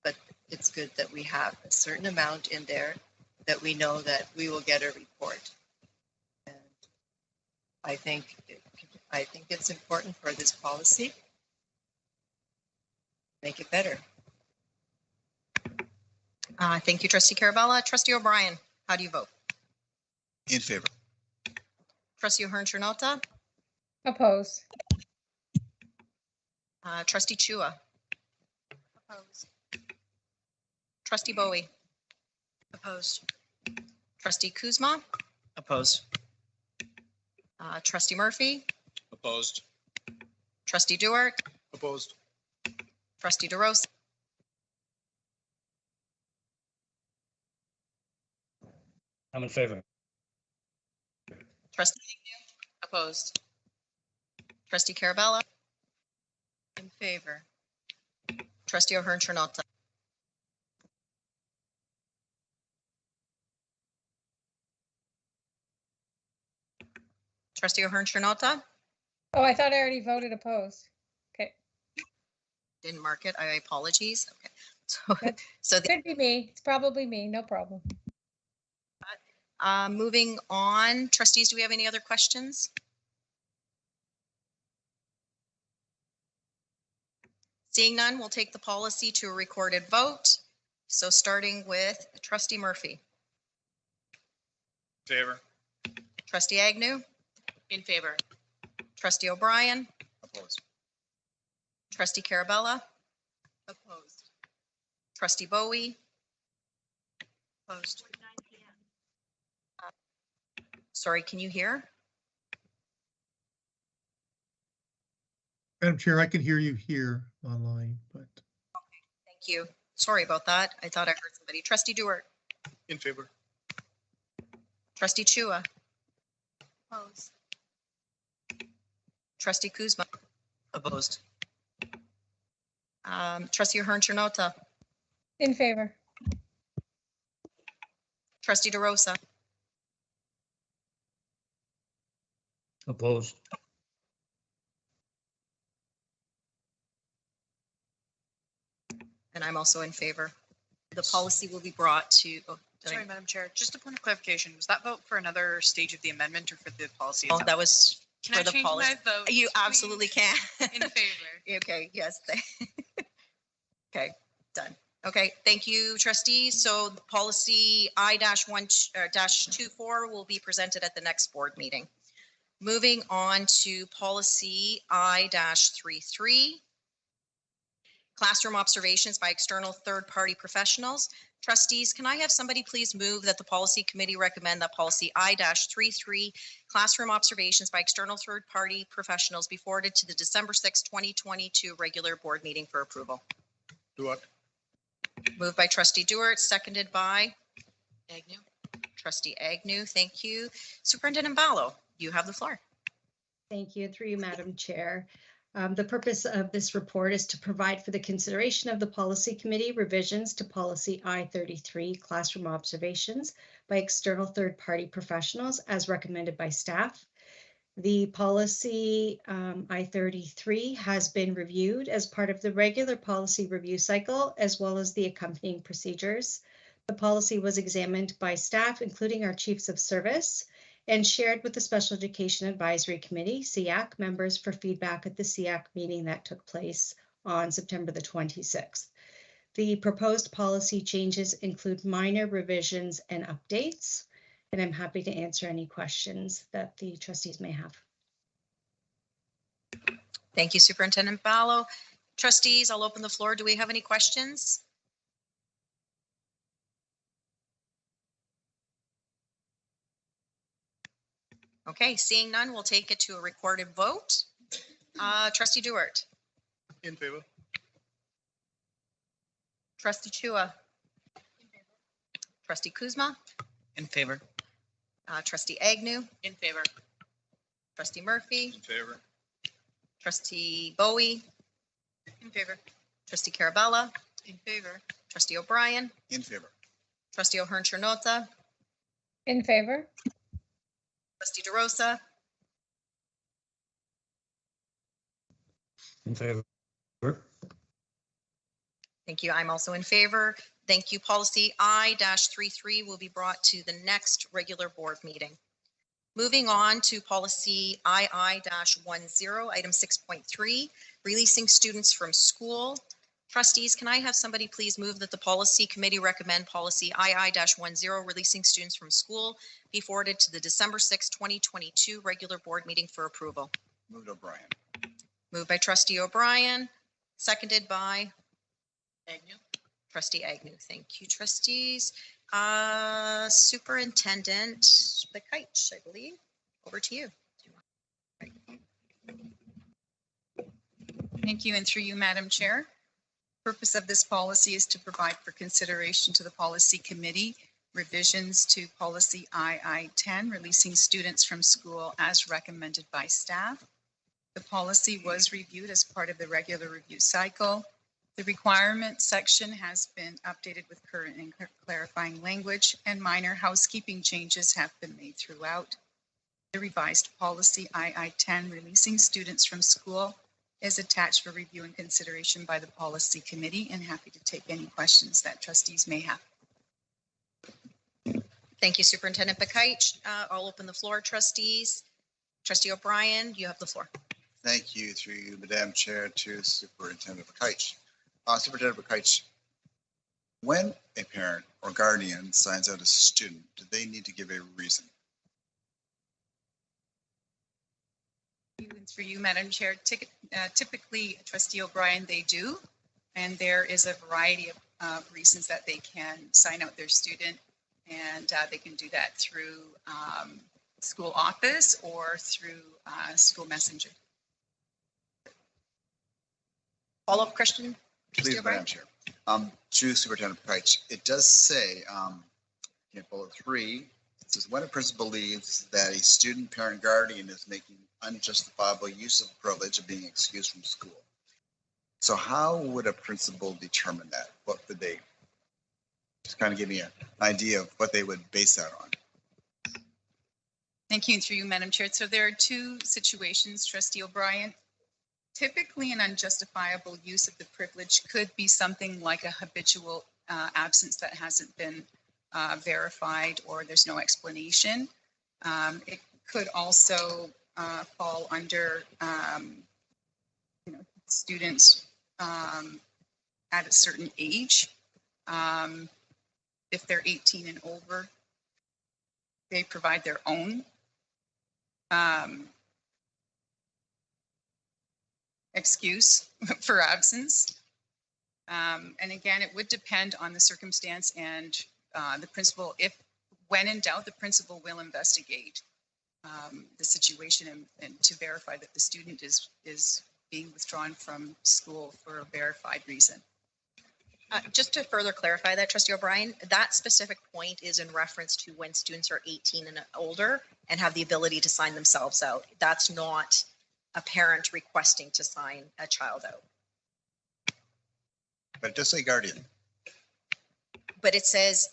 but it's good that we have a certain amount in there that we know that we will get a report. And I think it's important for this policy. Make it better. Thank you, Trustee Carabella. Trustee O'Brien, how do you vote? In favor. Trustee Ahern-Ternota? Oppose. Trustee Chua? Opposed. Trustee Bowie? Opposed. Trustee Kuzma? Oppose. Trustee Murphy? Opposed. Trustee Duart? Opposed. Trustee DeRosa? I'm in favor. Trustee Agnew? Opposed. Trustee Carabella? In favor. Trustee Ahern-Ternota? Trustee Ahern-Ternota? Oh, I thought I already voted opposed. Okay. Didn't mark it. I apologize. Okay. That's- So the, Could be me. It's probably me. No problem. moving on, trustees, do we have any other questions? Seeing none, we'll take the policy to a recorded vote. So starting with Trustee Murphy. Favor. Trustee Agnew? In favor. Trustee O'Brien? Opposed. Trustee Carabella? Opposed. Trustee Bowie? Opposed. Sorry, can you hear? Madam Chair, I can hear you here online, but Thank you. Sorry about that. I thought I heard somebody. Trustee Duart? In favor. Trustee Chua? Opposed. Trustee Kuzma? Opposed. Trustee Ahern-Ternota? In favor. Trustee DeRosa? Opposed. And I'm also in favor. The policy will be brought to, Sorry, Madam Chair, just a point of clarification. Was that vote for another stage of the amendment or for the policy? oh, itself? that was Can for I the change policy. my vote? You please? absolutely can. In favor. Okay, yes. Okay, done. Okay, thank you, trustees. So the policy I-1-24 will be presented at the next board meeting. Moving on to policy I-33. Classroom observations by external third-party professionals. Trustees, can I have somebody please move that the policy committee recommend that policy I-33 classroom observations by external third-party professionals be forwarded to the December 6, 2022 regular board meeting for approval? Duart. Moved by Trustee Duart, seconded by Agnew. Trustee Agnew, thank you. Superintendent Ballo, you have the floor. Thank you. Through you, Madam Chair. The purpose of this report is to provide for the consideration of the Policy Committee revisions to Policy I-33 classroom observations by external third-party professionals as recommended by staff. The policy I-33 has been reviewed as part of the regular policy review cycle, as well as the accompanying procedures. The policy was examined by staff, including our chiefs of service, and shared with the Special Education Advisory Committee, SEAC, members for feedback at the SEAC meeting that took place on September the 26th. The proposed policy changes include minor revisions and updates, and I'm happy to answer any questions that the trustees may have. Thank you, Superintendent Ballo. Trustees, I'll open the floor. Do we have any questions? Okay, seeing none, we'll take it to a recorded vote. Trustee Duart. In favor. Trustee Chua. Trustee Kuzma. In favor. Trustee Agnew. In favor. Trustee Murphy. In favor. Trustee Bowie. In favor. Trustee Carabella. In favor. Trustee O'Brien. In favor. Trustee O'Hearn Chernota. In favor. Trustee DeRosa. In favor. Thank you. I'm also in favor. Thank you. Policy I-33 will be brought to the next regular board meeting. Moving on to policy II-10, item 6.3, releasing students from school. Trustees, can I have somebody please move that the policy committee recommend policy II-10, releasing students from school, be forwarded to the December 6, 2022 regular board meeting for approval? Moved O'Brien. Moved by Trustee O'Brien, seconded by Agnew. Trustee Agnew. Thank you, trustees. Superintendent Bakaich, I believe. Over to you. Thank you, and through you, Madam Chair. Purpose of this policy is to provide for consideration to the policy committee revisions to policy II-10, releasing students from school as recommended by staff. The policy was reviewed as part of the regular review cycle. The requirement section has been updated with current and clarifying language, and minor housekeeping changes have been made throughout. The revised policy II-10, releasing students from school, is attached for review and consideration by the policy committee, and happy to take any questions that trustees may have. Thank you, Superintendent Bakaich. I'll open the floor, trustees. Trustee O'Brien, you have the floor. Thank you, through you, Madam Chair, to Superintendent Bakaich. Superintendent Bakaich, when a parent or guardian signs out a student, do they need to give a reason? And through you, Madam Chair, typically, Trustee O'Brien, they do, and there is a variety of reasons that they can sign out their student, and they can do that through school office or through school messenger. Follow-up question? Please, Madam Chair. To Superintendent Bakaich, it does say, in bullet 3, it says, when a principal believes that a student, parent, guardian is making unjustifiable use of the privilege of being excused from school. So how would a principal determine that? What would they, just kind of give me an idea of what they would base that on? Thank you, and through you, Madam Chair. So there are two situations, Trustee O'Brien. Typically, an unjustifiable use of the privilege could be something like a habitual absence that hasn't been verified, or there's no explanation. It could also fall under students at a certain age. If they're 18 and over, they provide their own excuse for absence. And again, it would depend on the circumstance and the principal. If, when in doubt, the principal will investigate the situation and to verify that the student is being withdrawn from school for a verified reason. Just to further clarify that, Trustee O'Brien, that specific point is in reference to when students are 18 and older and have the ability to sign themselves out. That's not a parent requesting to sign a child out. But it does say guardian. But it says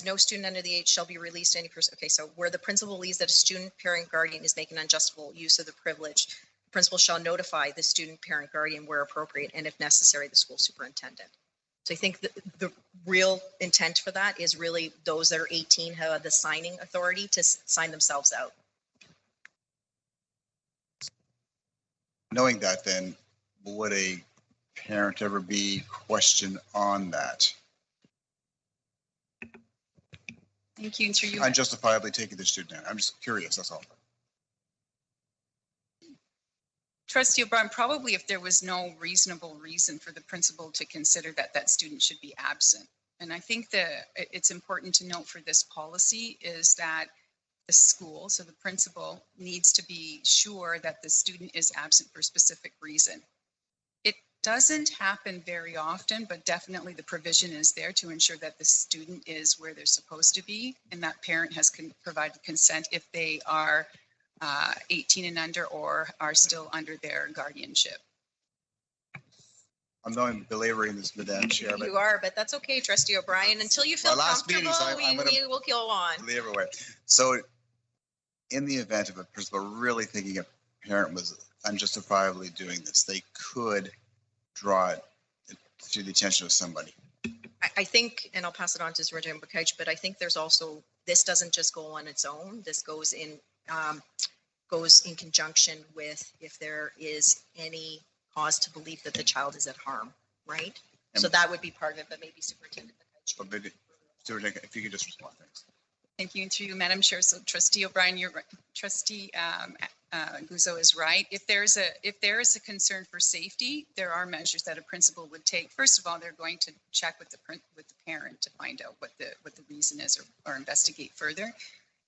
no student under the age shall be released to any person. Okay, so where the principal believes that a student, parent, guardian is making unjustifiable use of the privilege, the principal shall notify the student, parent, guardian where appropriate, and if necessary, the school superintendent. So I think the real intent for that is really those that are 18 have the signing authority to sign themselves out. Knowing that, then, would a parent ever be questioned on that? Thank you. And through you, Unjustifiably taking the student in. I'm just curious, that's all. Trustee O'Brien, probably if there was no reasonable reason for the principal to consider that that student should be absent. And I think that it's important to note for this policy is that the school, so the principal, needs to be sure that the student is absent for a specific reason. It doesn't happen very often, but definitely the provision is there to ensure that the student is where they're supposed to be, and that parent has provided consent if they are 18 and under or are still under their guardianship. I'm knowing belaboring this, Madam Chair, but You are, but that's okay, Trustee O'Brien. Until you feel My last comfortable, meeting, so I'm gonna we will go on. belabor away. So in the event of a principal really thinking a parent was unjustifiably doing this, they could draw it to the attention of somebody. I think, and I'll pass it on to Superintendent Bukaj, but I think there's also, this doesn't just go on its own. This goes in conjunction with if there is any cause to believe that the child is at harm, right? So that would be part of it, but maybe Superintendent Bukaj. But maybe, Superintendent, if you could just respond, thanks. Thank you. And through you, Madam Chair. So Trustee O'Brien, you're right. Trustee Guzzo is right. If there is a concern for safety, there are measures that a principal would take. First of all, they're going to check with the parent to find out what the reason is or investigate further.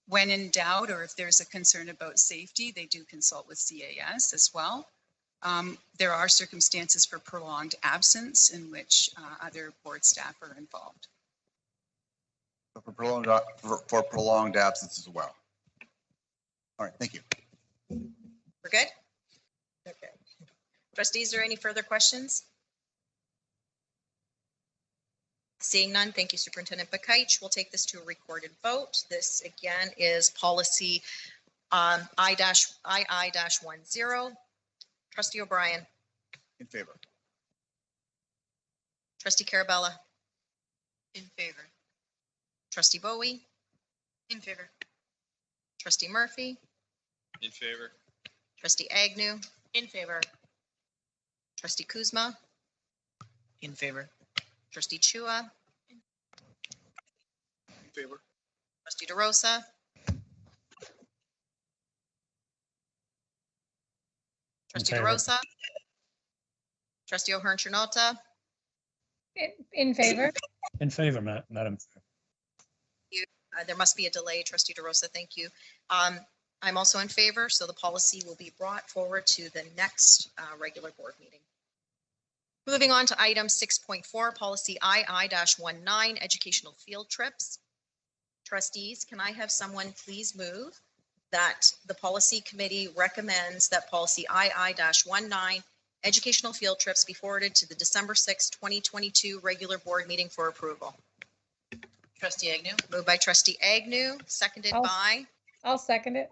When in doubt, or if there's a concern about safety, they do consult with CAS as well. There are circumstances for prolonged absence in which other board staff are involved. For prolonged absence as well. All right, thank you. We're good? Okay. Trustees, are there any further questions? Seeing none, thank you, Superintendent Bukaj. We'll take this to a recorded vote. This again is policy II-10. Trustee O'Brien. In favor. Trustee Carabella. In favor. Trustee Bowie. In favor. Trustee Murphy. In favor. Trustee Agnew. In favor. Trustee Kuzma. In favor. Trustee Chua. In favor. Trustee DeRosa. Trustee favor. DeRosa. Trustee O'Hearn Chanota. In favor. In favor, Madam Chair. There must be a delay, Trustee DeRosa, thank you. I'm also in favor, so the policy will be brought forward to the next regular board meeting. Moving on to item 6.4, policy II-19, educational field trips. Trustees, can I have someone please move that the policy committee recommends that policy II-19, educational field trips, be forwarded to the December 6, 2022 regular board meeting for approval? Trustee Agnew. Moved by Trustee Agnew, seconded by I'll second it.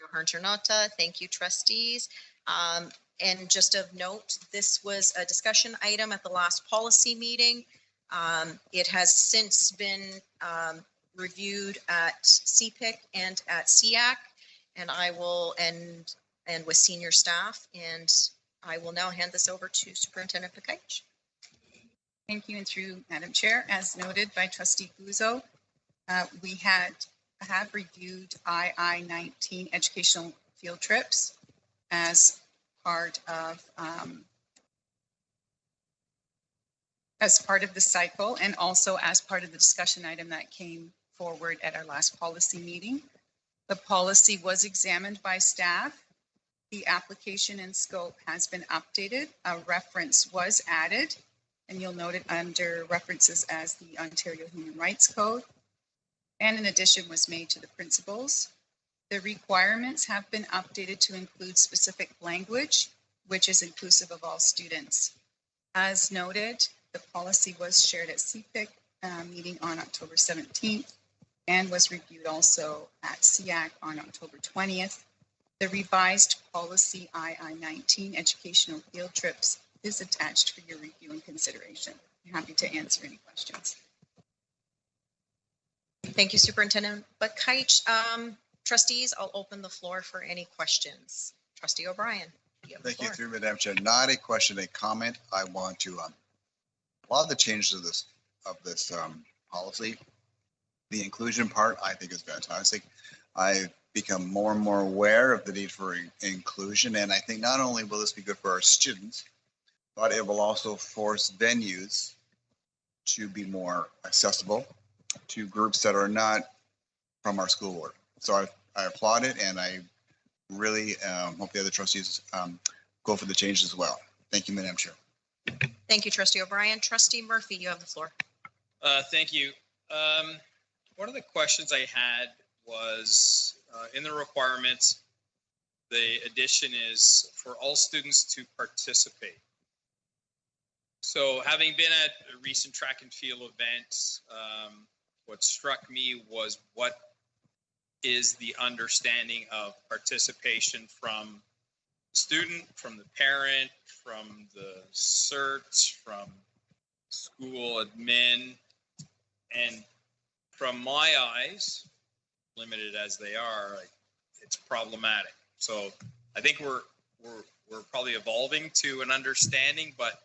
O'Hearn Chanota. Thank you, trustees. And just of note, this was a discussion item at the last policy meeting. It has since been reviewed at CPIC and at SEAC, and I will and with senior staff, and I will now hand this over to Superintendent Bukaj. Thank you. And through Madam Chair, as noted by Trustee Guzzo, we have reviewed II-19 educational field trips as part of the cycle, and also as part of the discussion item that came forward at our last policy meeting. The policy was examined by staff. The application and scope has been updated. A reference was added, and you'll note it under references as the Ontario Human Rights Code. And an addition was made to the principles. The requirements have been updated to include specific language, which is inclusive of all students. As noted, the policy was shared at CPIC meeting on October 17th and was reviewed also at SEAC on October 20th. The revised policy II-19 educational field trips is attached for your review and consideration. I'm happy to answer any questions. Thank you, Superintendent Bakaich. Trustees, I'll open the floor for any questions. Trustee O'Brien. Thank you, through Madam Chair. Not a question, a comment. I want to, a lot of the changes of this policy, the inclusion part, I think is fantastic. I've become more and more aware of the need for inclusion, and I think not only will this be good for our students, but it will also force venues to be more accessible to groups that are not from our school board. So I applaud it, and I really hope the other trustees go for the change as well. Thank you, Madam Chair. Thank you, Trustee O'Brien. Trustee Murphy, you have the floor. Thank you. One of the questions I had was in the requirements, the addition is for all students to participate. So having been at a recent track and field event, what struck me was what is the understanding of participation from the student, from the parent, from the CERTs, from school admin, and from my eyes, limited as they are, it's problematic. So I think we're probably evolving to an understanding, but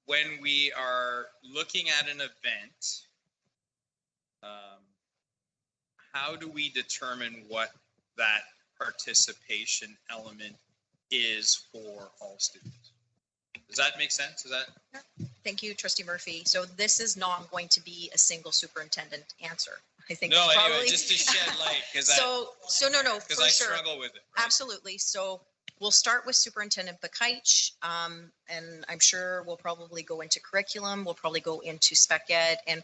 when we are looking at an event, how do we determine what that participation element is for all students? Does that make sense? Is that? Thank you, Trustee Murphy. So this is not going to be a single superintendent answer. I think No, it's anyway, probably, just to shed light, because no, because for I sure. struggle with it. Right? Absolutely. So we'll start with Superintendent Bakaich, and I'm sure we'll probably go into curriculum. We'll probably go into spec ed and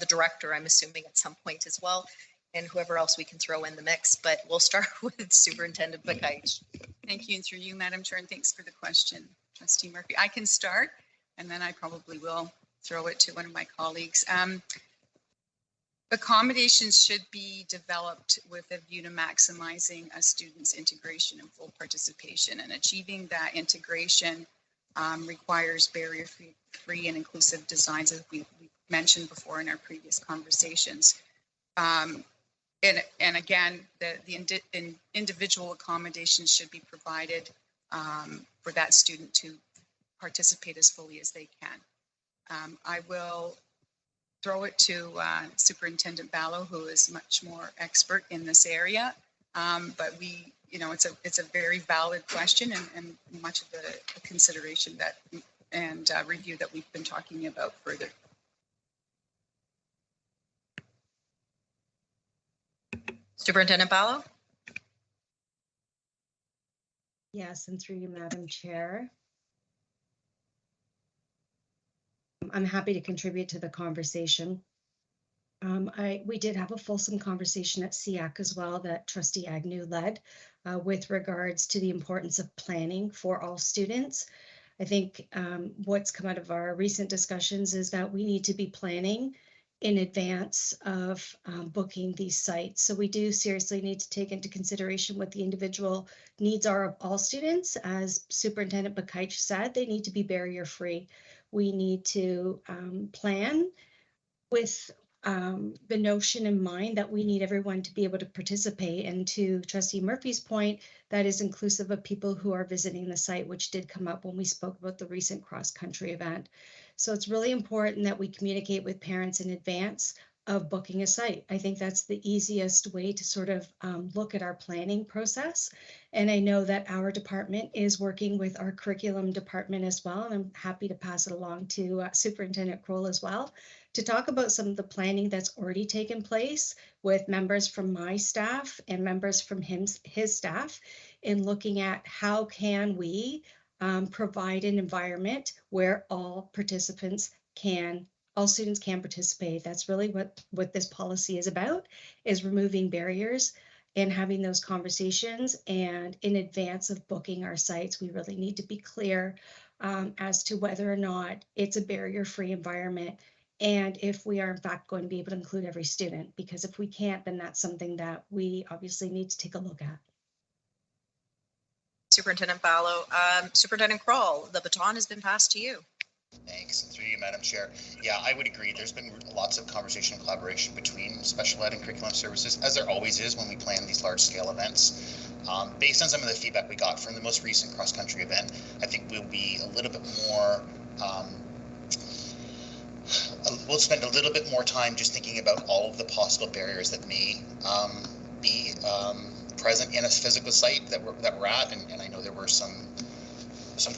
the director, I'm assuming at some point as well, and whoever else we can throw in the mix. But we'll start with Superintendent Bakaich. Thank you, and through you, Madam Chair, and thanks for the question, Trustee Murphy. I can start, and then I probably will throw it to one of my colleagues. Accommodations should be developed with a view to maximizing a student's integration and full participation, and achieving that integration requires barrier-free and inclusive designs, as we mentioned before in our previous conversations. And again, the individual accommodations should be provided for that student to participate as fully as they can. I will throw it to Superintendent Ballo, who is much more expert in this area. But it's a very valid question, and much of the consideration and review that we've been talking about further. Superintendent Ballo. Yes, and through you, Madam Chair. I'm happy to contribute to the conversation. We did have a fulsome conversation at SEAC as well that Trustee Agnew led with regards to the importance of planning for all students. I think what's come out of our recent discussions is that we need to be planning in advance of booking these sites. So we do seriously need to take into consideration what the individual needs are of all students. As Superintendent Bakaich said, they need to be barrier-free. We need to plan with the notion in mind that we need everyone to be able to participate. And to Trustee Murphy's point, that is inclusive of people who are visiting the site, which did come up when we spoke about the recent cross-country event. So it's really important that we communicate with parents in advance of booking a site. I think that's the easiest way to sort of look at our planning process. And I know that our department is working with our curriculum department as well. And I'm happy to pass it along to Superintendent Kroll as well, to talk about some of the planning that's already taken place with members from my staff and members from his staff in looking at how can we provide an environment where all students can participate. That's really what this policy is about, is removing barriers and having those conversations. And in advance of booking our sites, we really need to be clear as to whether or not it's a barrier-free environment, and if we are in fact going to be able to include every student, because if we can't, then that's something that we obviously need to take a look at. Superintendent Ballo. Superintendent Kroll, the baton has been passed to you. Thanks. And through you, Madam Chair. Yeah, I would agree. There's been lots of conversation and collaboration between special ed and curriculum services, as there always is when we plan these large scale events. Based on some of the feedback we got from the most recent cross-country event, I think we'll be a little bit more, we'll spend a little bit more time just thinking about all of the possible barriers that may be present in a physical site that we're at. And I know there were some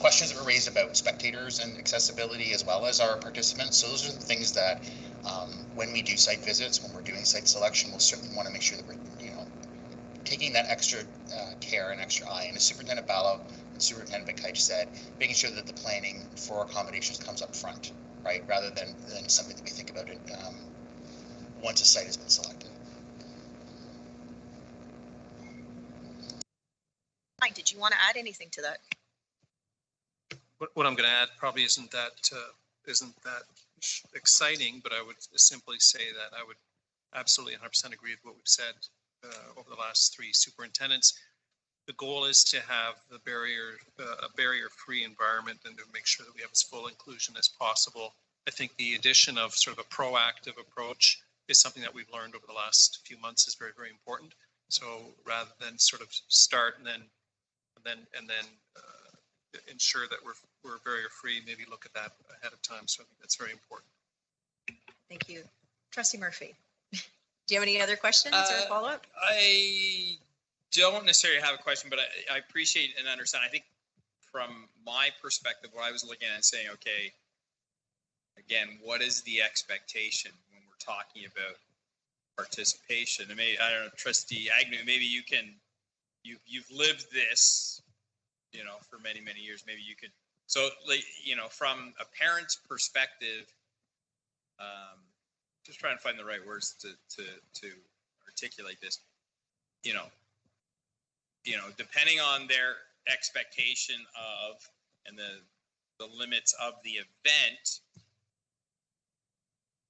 questions that were raised about spectators and accessibility as well as our participants. So those are the things that when we do site visits, when we're doing site selection, we'll certainly want to make sure that we're, taking that extra care and extra eye. And as Superintendent Ballo and Superintendent McKeich said, making sure that the planning for accommodations comes up front, right, rather than something that we think about it once a site has been selected. Mike, did you want to add anything to that? What I'm going to add probably isn't that exciting, but I would simply say that I would absolutely 100% agree with what we've said over the last three superintendents. The goal is to have a barrier-free environment and to make sure that we have as full inclusion as possible. I think the addition of sort of a proactive approach is something that we've learned over the last few months is very, very important. So rather than sort of start and then ensure that we're barrier-free, maybe look at that ahead of time. So I think that's very important. Thank you. Trustee Murphy, do you have any other questions or follow-up? I don't necessarily have a question, but I appreciate and understand. I think from my perspective, what I was looking at and saying, okay, again, what is the expectation when we're talking about participation? And maybe, I don't know, Trustee Agnew, maybe you've lived this, for many, many years. Maybe you could, so like, from a parent's perspective, just trying to find the right words to articulate this, depending on their expectation of and the limits of the event,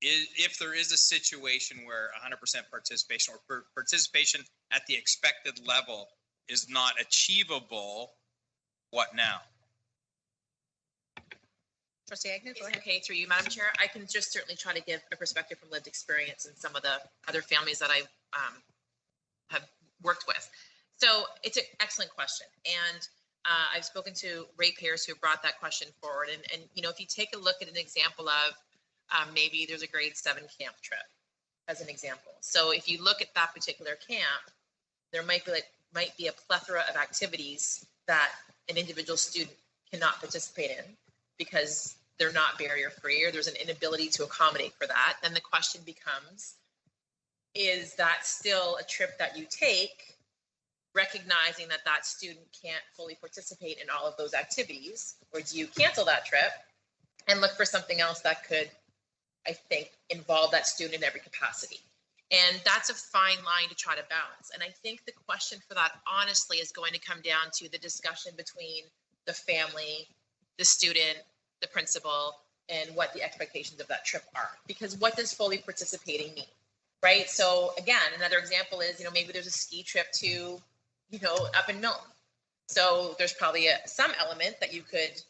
if there is a situation where 100% participation or participation at the expected level is not achievable, what now? Trustee Agnew, go ahead. Okay, through you, Madam Chair. I can just certainly try to give a perspective from lived experience and some of the other families that I have worked with. So it's an excellent question. And I've spoken to ratepayers who have brought that question forward. And if you take a look at an example of maybe there's a grade 7 camp trip as an example. So if you look at that particular camp, there might be a plethora of activities that an individual student cannot participate in because they're not barrier free or there's an inability to accommodate for that. Then the question becomes, is that still a trip that you take, recognizing that that student can't fully participate in all of those activities, or do you cancel that trip and look for something else that could, I think, involve that student in every capacity? And that's a fine line to try to balance. And I think the question for that, honestly, is going to come down to the discussion between the family, the student, the principal, and what the expectations of that trip are. Because what does fully participating mean, right? So again, another example is, maybe there's a ski trip to, up in Milton. So there's probably some element that you could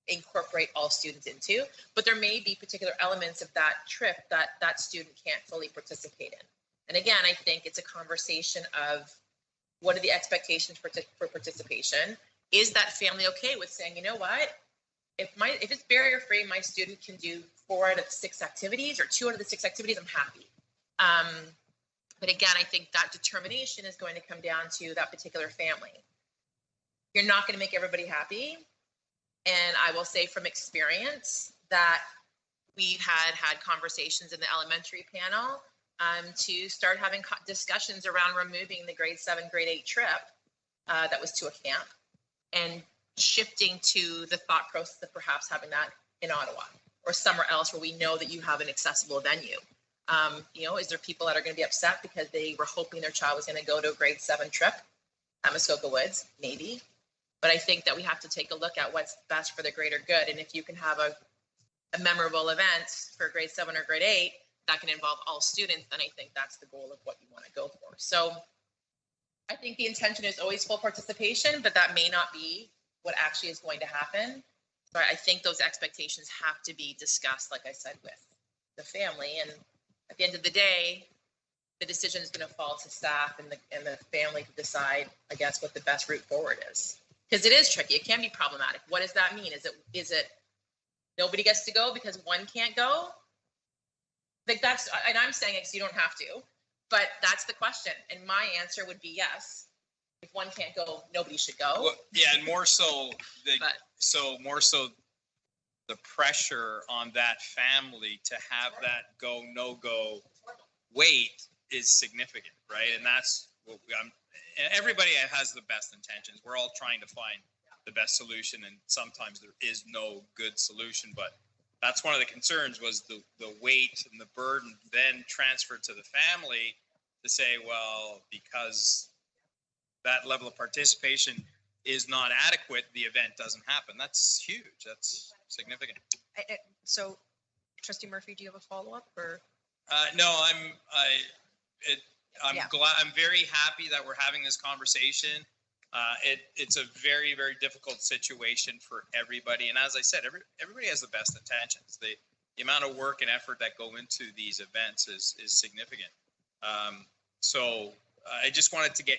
incorporate all students into, but there may be particular elements of that trip that that student can't fully participate in. And again, I think it's a conversation of what are the expectations for participation? Is that family okay with saying, you know what, if it's barrier free, my student can do 4 out of 6 activities or 2 out of the 6 activities, I'm happy. But again, I think that determination is going to come down to that particular family. You're not going to make everybody happy. And I will say from experience that we've had conversations in the elementary panel to start having discussions around removing the grade 7, grade 8 trip that was to a camp and shifting to the thought process of perhaps having that in Ottawa or somewhere else where we know that you have an accessible venue. Is there people that are going to be upset because they were hoping their child was going to go to a grade 7 trip at Muskoka Woods? Maybe. But I think that we have to take a look at what's best for the greater good. And if you can have a memorable event for grade 7 or grade 8 that can involve all students, then I think that's the goal of what you want to go for. So I think the intention is always full participation, but that may not be what actually is going to happen. But I think those expectations have to be discussed, like I said, with the family. And at the end of the day, the decision is going to fall to staff and the family to decide, I guess, what the best route forward is. Because it is tricky. It can be problematic. What does that mean? Is it nobody gets to go because one can't go? Like that's, and I'm saying it because you don't have to, but that's the question. And my answer would be yes. If one can't go, nobody should go. Well, yeah, and more so the pressure on that family to have that go, no go wait is significant, right? And that's what everybody has the best intentions. We're all trying to find the best solution, and sometimes there is no good solution, but that's one of the concerns was the weight and the burden then transferred to the family to say, well, because that level of participation is not adequate, the event doesn't happen. That's huge. That's significant. So, Trustee Murphy, do you have a follow-up or? No, I'm Yeah. glad. I'm very happy that we're having this conversation. It's a very, very difficult situation for everybody. And as I said, everybody has the best intentions. The amount of work and effort that go into these events is significant. So I just wanted to get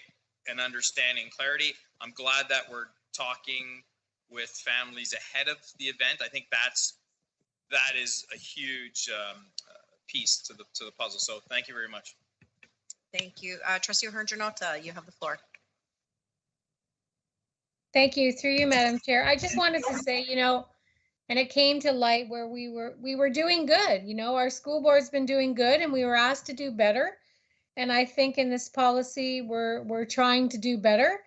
an understanding, clarity. I'm glad that we're talking with families ahead of the event. I think that is a huge piece to the puzzle. So thank you very much. Thank you. Trustee O'Hearn-Jornot, you have the floor. Thank you. Through you, Madam Chair. I just wanted to say, and it came to light where we were doing good. Our school board's been doing good and we were asked to do better. And I think in this policy, we're trying to do better.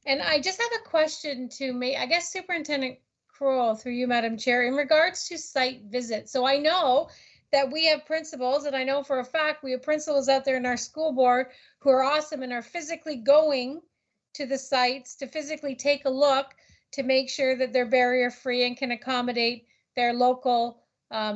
And I just have a question to I guess Superintendent Kroll, through you, Madam Chair, in regards to site visits. So I know that we have principals, and I know for a fact we have principals out there in our school board who are awesome and are physically going to the sites to physically take a look to make sure that they're barrier-free and can accommodate their local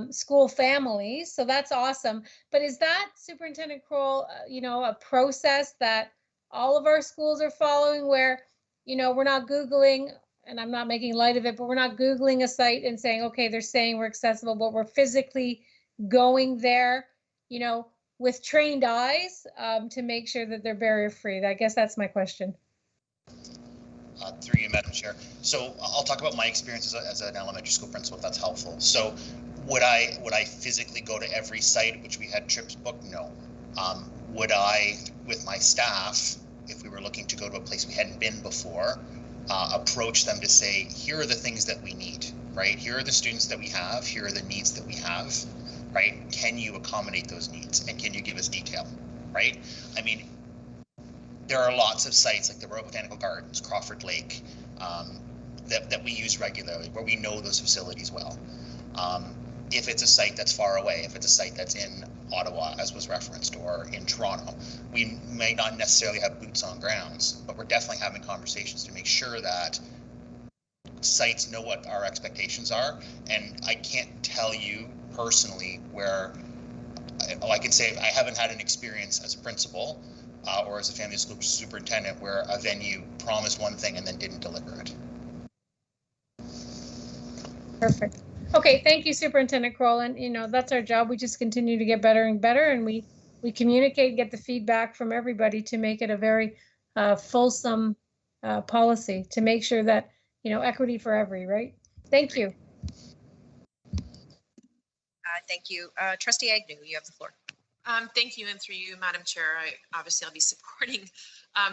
school families. So that's awesome. But is that, Superintendent Kroll, a process that all of our schools are following where, we're not Googling, and I'm not making light of it, but we're not Googling a site and saying, okay, they're saying we're accessible, but we're physically going there, with trained eyes to make sure that they're barrier-free? I guess that's my question. Through you, Madam Chair. So I'll talk about my experience as an elementary school principal, if that's helpful. So would I physically go to every site which we had trips booked? No. Would I, with my staff, if we were looking to go to a place we hadn't been before, approach them to say, here are the things that we need, right? Here are the students that we have. Here are the needs that we have, right? Can you accommodate those needs? And can you give us detail, right? I mean, there are lots of sites like the Royal Botanical Gardens, Crawford Lake, that we use regularly, where we know those facilities well. If it's a site that's far away, if it's a site that's in Ottawa, as was referenced, or in Toronto, we may not necessarily have boots on grounds, but we're definitely having conversations to make sure that sites know what our expectations are. And I can't tell you personally where, I can say I haven't had an experience as a principal or as a family school superintendent where a venue promised one thing and then didn't deliver it. Perfect. Okay, thank you, Superintendent Kroll. And that's our job. We just continue to get better and better, and we communicate, get the feedback from everybody to make it a very fulsome policy to make sure that equity for every, right? Thank you. Thank you. Trustee Agnew, you have the floor. Thank you, and through you, Madam Chair, I'll be supporting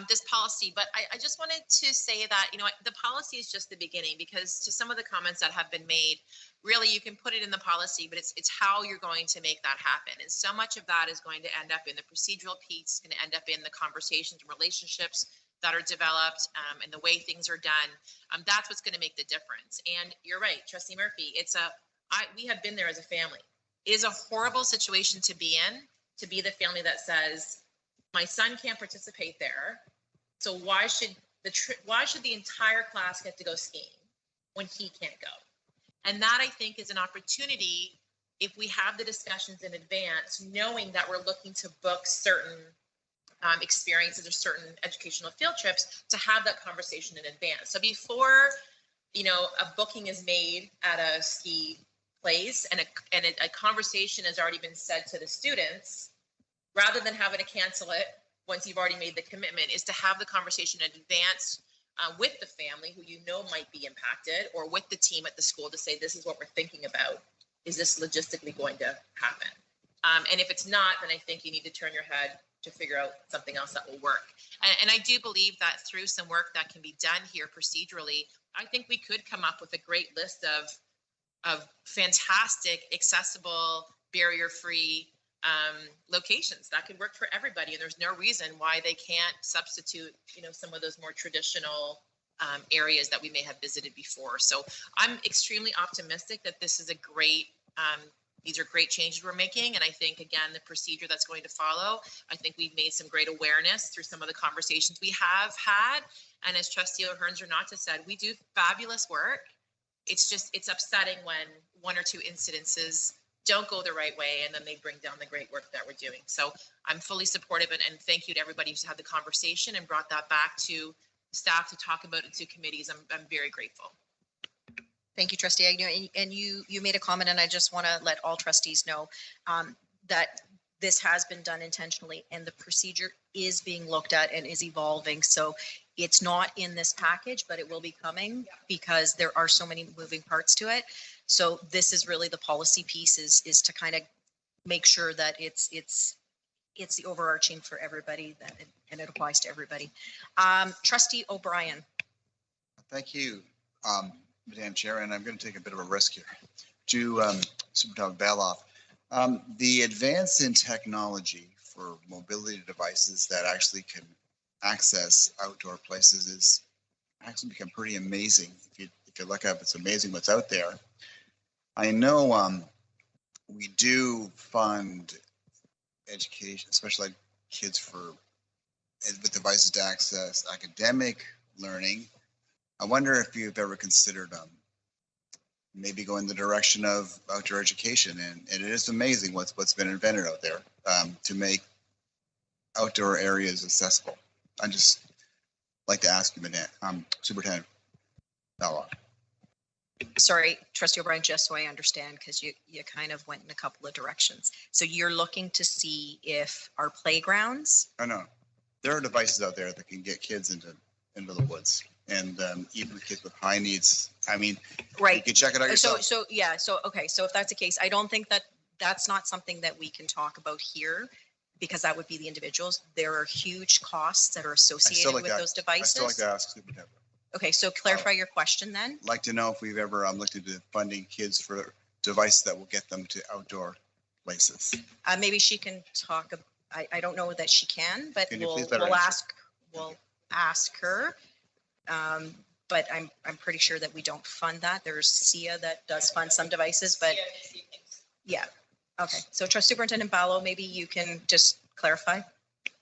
this policy, but I just wanted to say that, the policy is just the beginning, because to some of the comments that have been made, really you can put it in the policy, but it's how you're going to make that happen. And so much of that is going to end up in the procedural piece, going to end up in the conversations and relationships that are developed and the way things are done. That's what's going to make the difference. And you're right, Trustee Murphy, we have been there as a family. It is a horrible situation to be in, to be the family that says, my son can't participate there, so why should the entire class get to go skiing when he can't go? And that, I think, is an opportunity, if we have the discussions in advance, knowing that we're looking to book certain experiences or certain educational field trips, to have that conversation in advance. So before you know, a booking is made at a ski place and a conversation has already been said to the students, rather than having to cancel it once you've already made the commitment, is to have the conversation in advance with the family who you know might be impacted, or with the team at the school to say, this is what we're thinking about. Is this logistically going to happen? And if it's not, then I think you need to turn your head to figure out something else that will work. And I do believe that through some work that can be done here procedurally, I think we could come up with a great list of fantastic, accessible, barrier-free locations that could work for everybody. And there's no reason why they can't substitute, you know, some of those more traditional areas that we may have visited before. So I'm extremely optimistic that this is a great, these are great changes we're making. And I think, again, the procedure that's going to follow, I think we've made some great awareness through some of the conversations we have had. And as Trustee O'Hearns-Renata said, we do fabulous work. It's just, it's upsetting when one or two incidences don't go the right way and then they bring down the great work that we're doing. So I'm fully supportive and thank you to everybody who's had the conversation and brought that back to staff to talk about it to committees. I'm very grateful. Thank you, Trustee Agnew. And you made a comment, and I just want to let all trustees know that this has been done intentionally and the procedure is being looked at and is evolving. So it's not in this package, but it will be coming because there are so many moving parts to it. So this is really the policy piece is to kind of make sure that it's the overarching for everybody and it applies to everybody. Trustee O'Brien. Thank you, Madam Chair, and I'm going to take a bit of a risk here. To Superintendent Beloff, the advance in technology for mobility devices that actually can access outdoor places is actually become pretty amazing. If you look up, it's amazing what's out there. I know we do fund education, especially like kids with devices to access academic learning. I wonder if you've ever considered maybe going the direction of outdoor education, and it is amazing what's been invented out there to make outdoor areas accessible. I just like to ask you, Madam Superintendent Beloff. Sorry, Trustee O'Brien, just so I understand, because you kind of went in a couple of directions. So you're looking to see if our playgrounds. I know there are devices out there that can get kids into the woods, and even kids with high needs. I mean, right. You can check it out yourself. So yeah. So okay. So if that's the case, I don't think that's not something that we can talk about here, because that would be the individuals. There are huge costs that are associated with those devices. I still like to ask Superintendent. Okay, so clarify your question then. Like to know if we've ever looked into funding kids for devices that will get them to outdoor places. Maybe she can talk. I don't know that she can, but we'll ask her. But I'm pretty sure that we don't fund that. There's SIA that does fund some devices, but yeah. Okay, so Trustee Superintendent Ballo, maybe you can just clarify.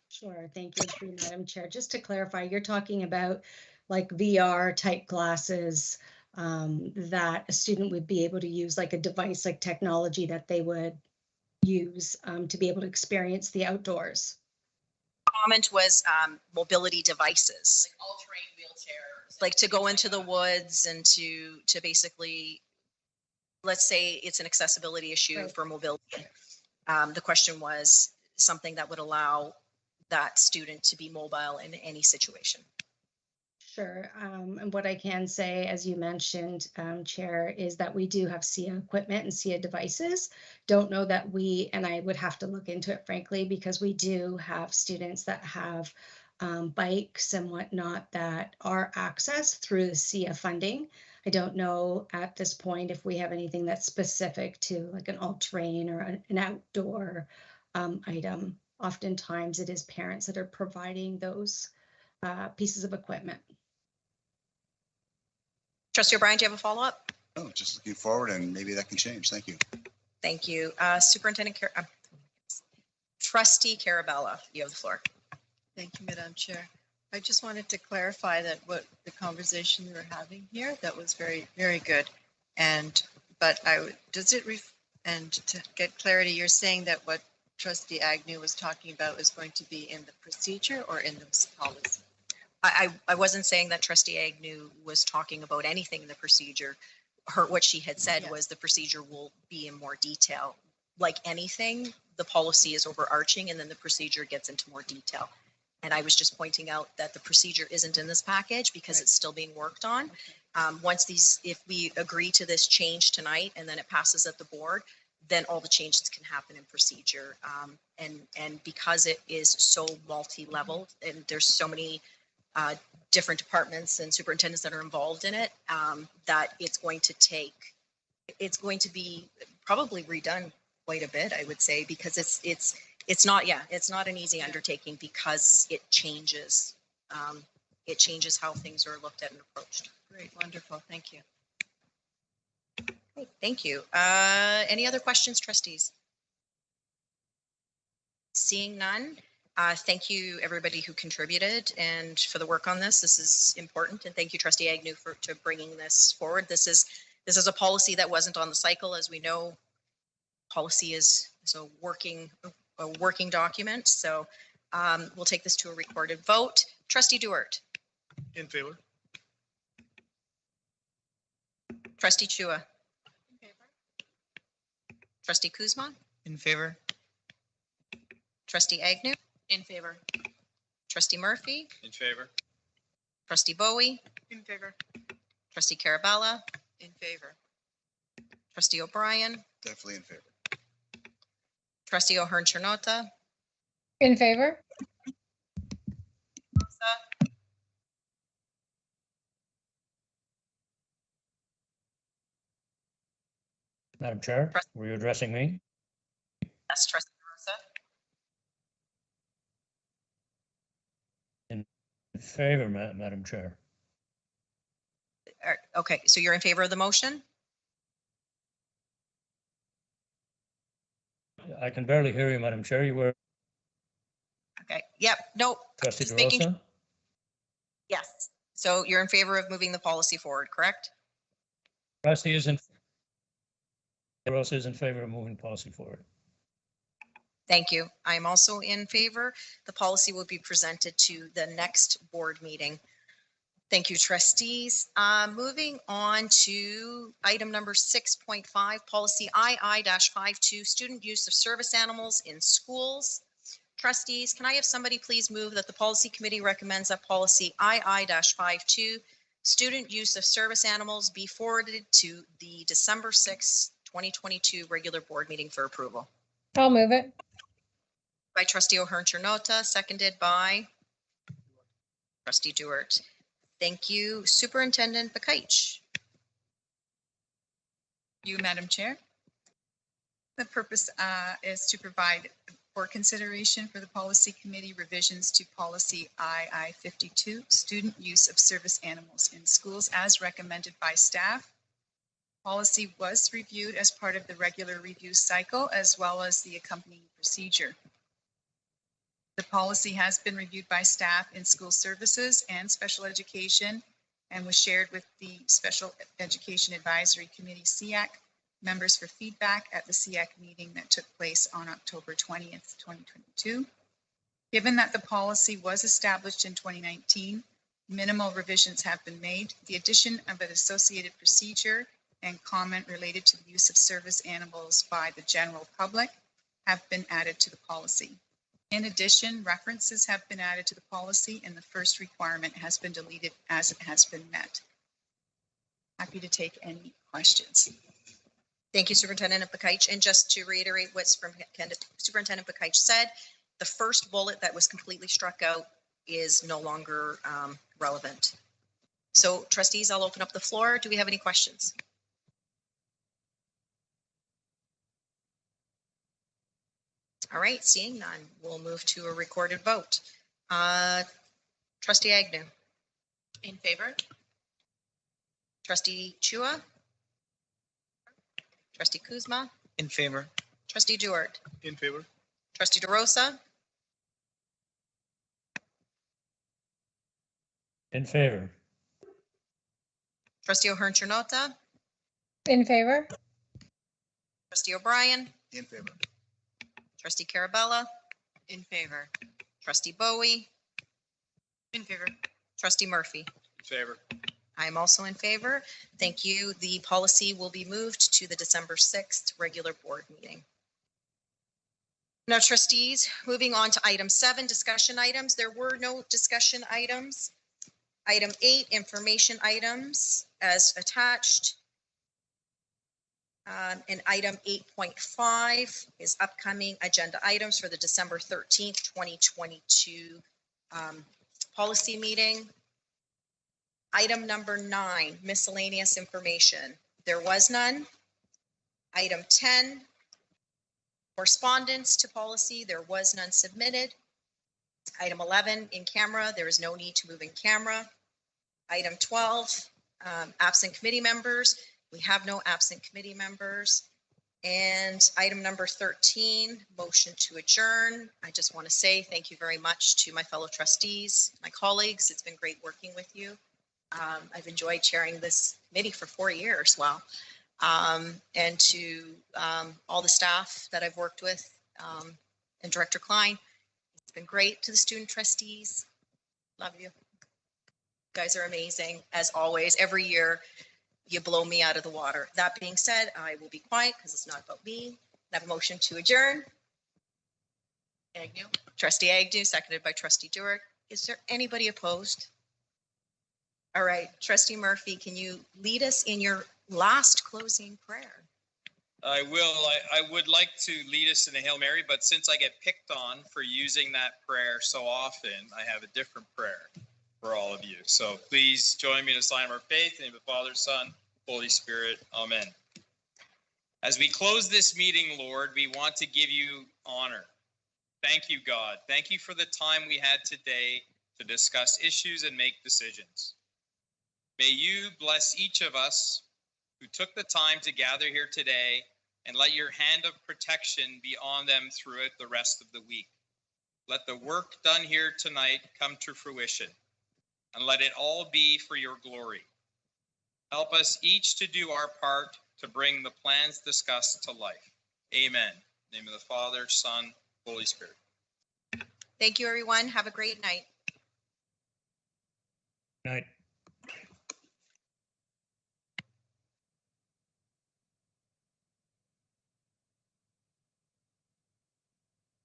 Sure, thank you, Madam Chair. Just to clarify, you're talking about like VR type classes that a student would be able to use, like a device, like technology that they would use to be able to experience the outdoors. Comment was mobility devices. Like all-terrain wheelchairs. Like to go into the woods and to basically, let's say it's an accessibility issue for mobility. The question was something that would allow that student to be mobile in any situation. Sure. And what I can say, as you mentioned, Chair, is that we do have SIA equipment and SIA devices. Don't know that and I would have to look into it, frankly, because we do have students that have bikes and whatnot that are accessed through the SIA funding. I don't know at this point if we have anything that's specific to like an all-terrain or an outdoor item. Oftentimes it is parents that are providing those pieces of equipment. Trustee O'Brien, do you have a follow-up? Oh, just looking forward, and maybe that can change. Thank you. Thank you. Superintendent Trustee Carabella, you have the floor. Thank you, Madam Chair. I just wanted to clarify that what the conversation we were having here, that was very, very good. But to get clarity, you're saying that what Trustee Agnew was talking about is going to be in the procedure or in the policy? I wasn't saying that trustee Agnew was talking about anything in the procedure. What she had said was the procedure will be in more detail. Like anything, the policy is overarching and then the procedure gets into more detail. And I was just pointing out that the procedure isn't in this package because it's still being worked on. If we agree to this change tonight and then it passes at the board, then all the changes can happen in procedure. And because it is so multi-leveled and there's so many different departments and superintendents that are involved in it, that it's going to be probably redone quite a bit, I would say, because it's not an easy undertaking because it changes how things are looked at and approached. Great, wonderful, thank you. Great, thank you. Any other questions, trustees? Seeing none, thank you everybody who contributed and for the work on this. This is important, and thank you, Trustee Agnew, for bringing this forward. This is a policy that wasn't on the cycle. As we know, policy is a working document. So we'll take this to a recorded vote. Trustee Duart. In favor. Trustee Chua. In favor. Trustee Kuzma. In favor. Trustee Agnew. In favor. Trustee Murphy. In favor. Trustee Bowie. In favor. Trustee Carabella. In favor. Trustee O'Brien. Definitely in favor. Trustee O'Hearn-Chernota. In favor? Madam Chair, were you addressing me? Yes, Trustee Rosa. In favor, Madam Chair. Okay, so you're in favor of the motion? I can barely hear you, Madam Chair. You were Okay, yep, no. Trustee just making- DeRosa? Yes, so you're in favor of moving the policy forward, correct? Trustee DeRosa is in favor of moving policy forward. Thank you. I'm also in favor. The policy will be presented to the next board meeting. Thank you, trustees. Moving on to item number 6.5, policy II-52, student use of service animals in schools. Trustees, can I have somebody please move that the policy committee recommends that policy II-52, student use of service animals, be forwarded to the December 6, 2022 regular board meeting for approval. I'll move it. By Trustee O'Hearn-Chernota, seconded by Trustee Duart. Thank you. Superintendent Bakaich. You, Madam Chair. The purpose is to provide for consideration for the policy committee revisions to policy II-52, student use of service animals in schools as recommended by staff. Policy was reviewed as part of the regular review cycle as well as the accompanying procedure. The policy has been reviewed by staff in school services and special education and was shared with the Special Education Advisory Committee, SEAC, members for feedback at the SEAC meeting that took place on October 20th, 2022. Given that the policy was established in 2019, minimal revisions have been made. The addition of an associated procedure and comment related to the use of service animals by the general public have been added to the policy. In addition, references have been added to the policy and the first requirement has been deleted as it has been met. Happy to take any questions. Thank you, Superintendent Bakaich. And just to reiterate what Superintendent Bakaich said, the first bullet that was completely struck out is no longer relevant. So trustees, I'll open up the floor. Do we have any questions? All right, seeing none, we'll move to a recorded vote. Trustee Agnew. In favor. Trustee Chua. Trustee Kuzma. In favor. Trustee Duart. In favor. Trustee DeRosa. In favor. Trustee O'Hearn-Chernota. In favor. Trustee O'Brien. In favor. Trustee Carabella. In favor. Trustee Bowie. In favor. Trustee Murphy. In favor. I am also in favor. Thank you. The policy will be moved to the December 6th regular board meeting. Now, trustees, moving on to item 7, discussion items. There were no discussion items. Item 8, information items as attached. And item 8.5 is upcoming agenda items for the December 13th, 2022 policy meeting. Item number 9, miscellaneous information. There was none. Item 10, correspondence to policy. There was none submitted. Item 11, in camera. There is no need to move in camera. Item 12, absent committee members. We have no absent committee members. And item number 13, motion to adjourn. I just want to say thank you very much to my fellow trustees, my colleagues. It's been great working with you. I've enjoyed chairing this committee for 4 years. Wow. And to all the staff that I've worked with and Director Klein. It's been great. To the student trustees. Love you. You guys are amazing as always. Every year you blow me out of the water. That being said, I will be quiet because it's not about me. I have a motion to adjourn. Agnew. Trustee Agnew, seconded by Trustee Durick. Is there anybody opposed? All right, Trustee Murphy, can you lead us in your last closing prayer? I will. I would like to lead us in a Hail Mary, but since I get picked on for using that prayer so often, I have a different prayer for all of you. So please join me in a sign of our faith. In the name of the Father, Son, Holy Spirit. Amen. As we close this meeting, Lord, we want to give you honor. Thank you, God. Thank you for the time we had today to discuss issues and make decisions. May you bless each of us who took the time to gather here today, and let your hand of protection be on them throughout the rest of the week. Let the work done here tonight come to fruition, and let it all be for your glory. Help us each to do our part to bring the plans discussed to life. Amen. In the name of the Father, Son, Holy Spirit. Thank you, everyone. Have a great night. Night.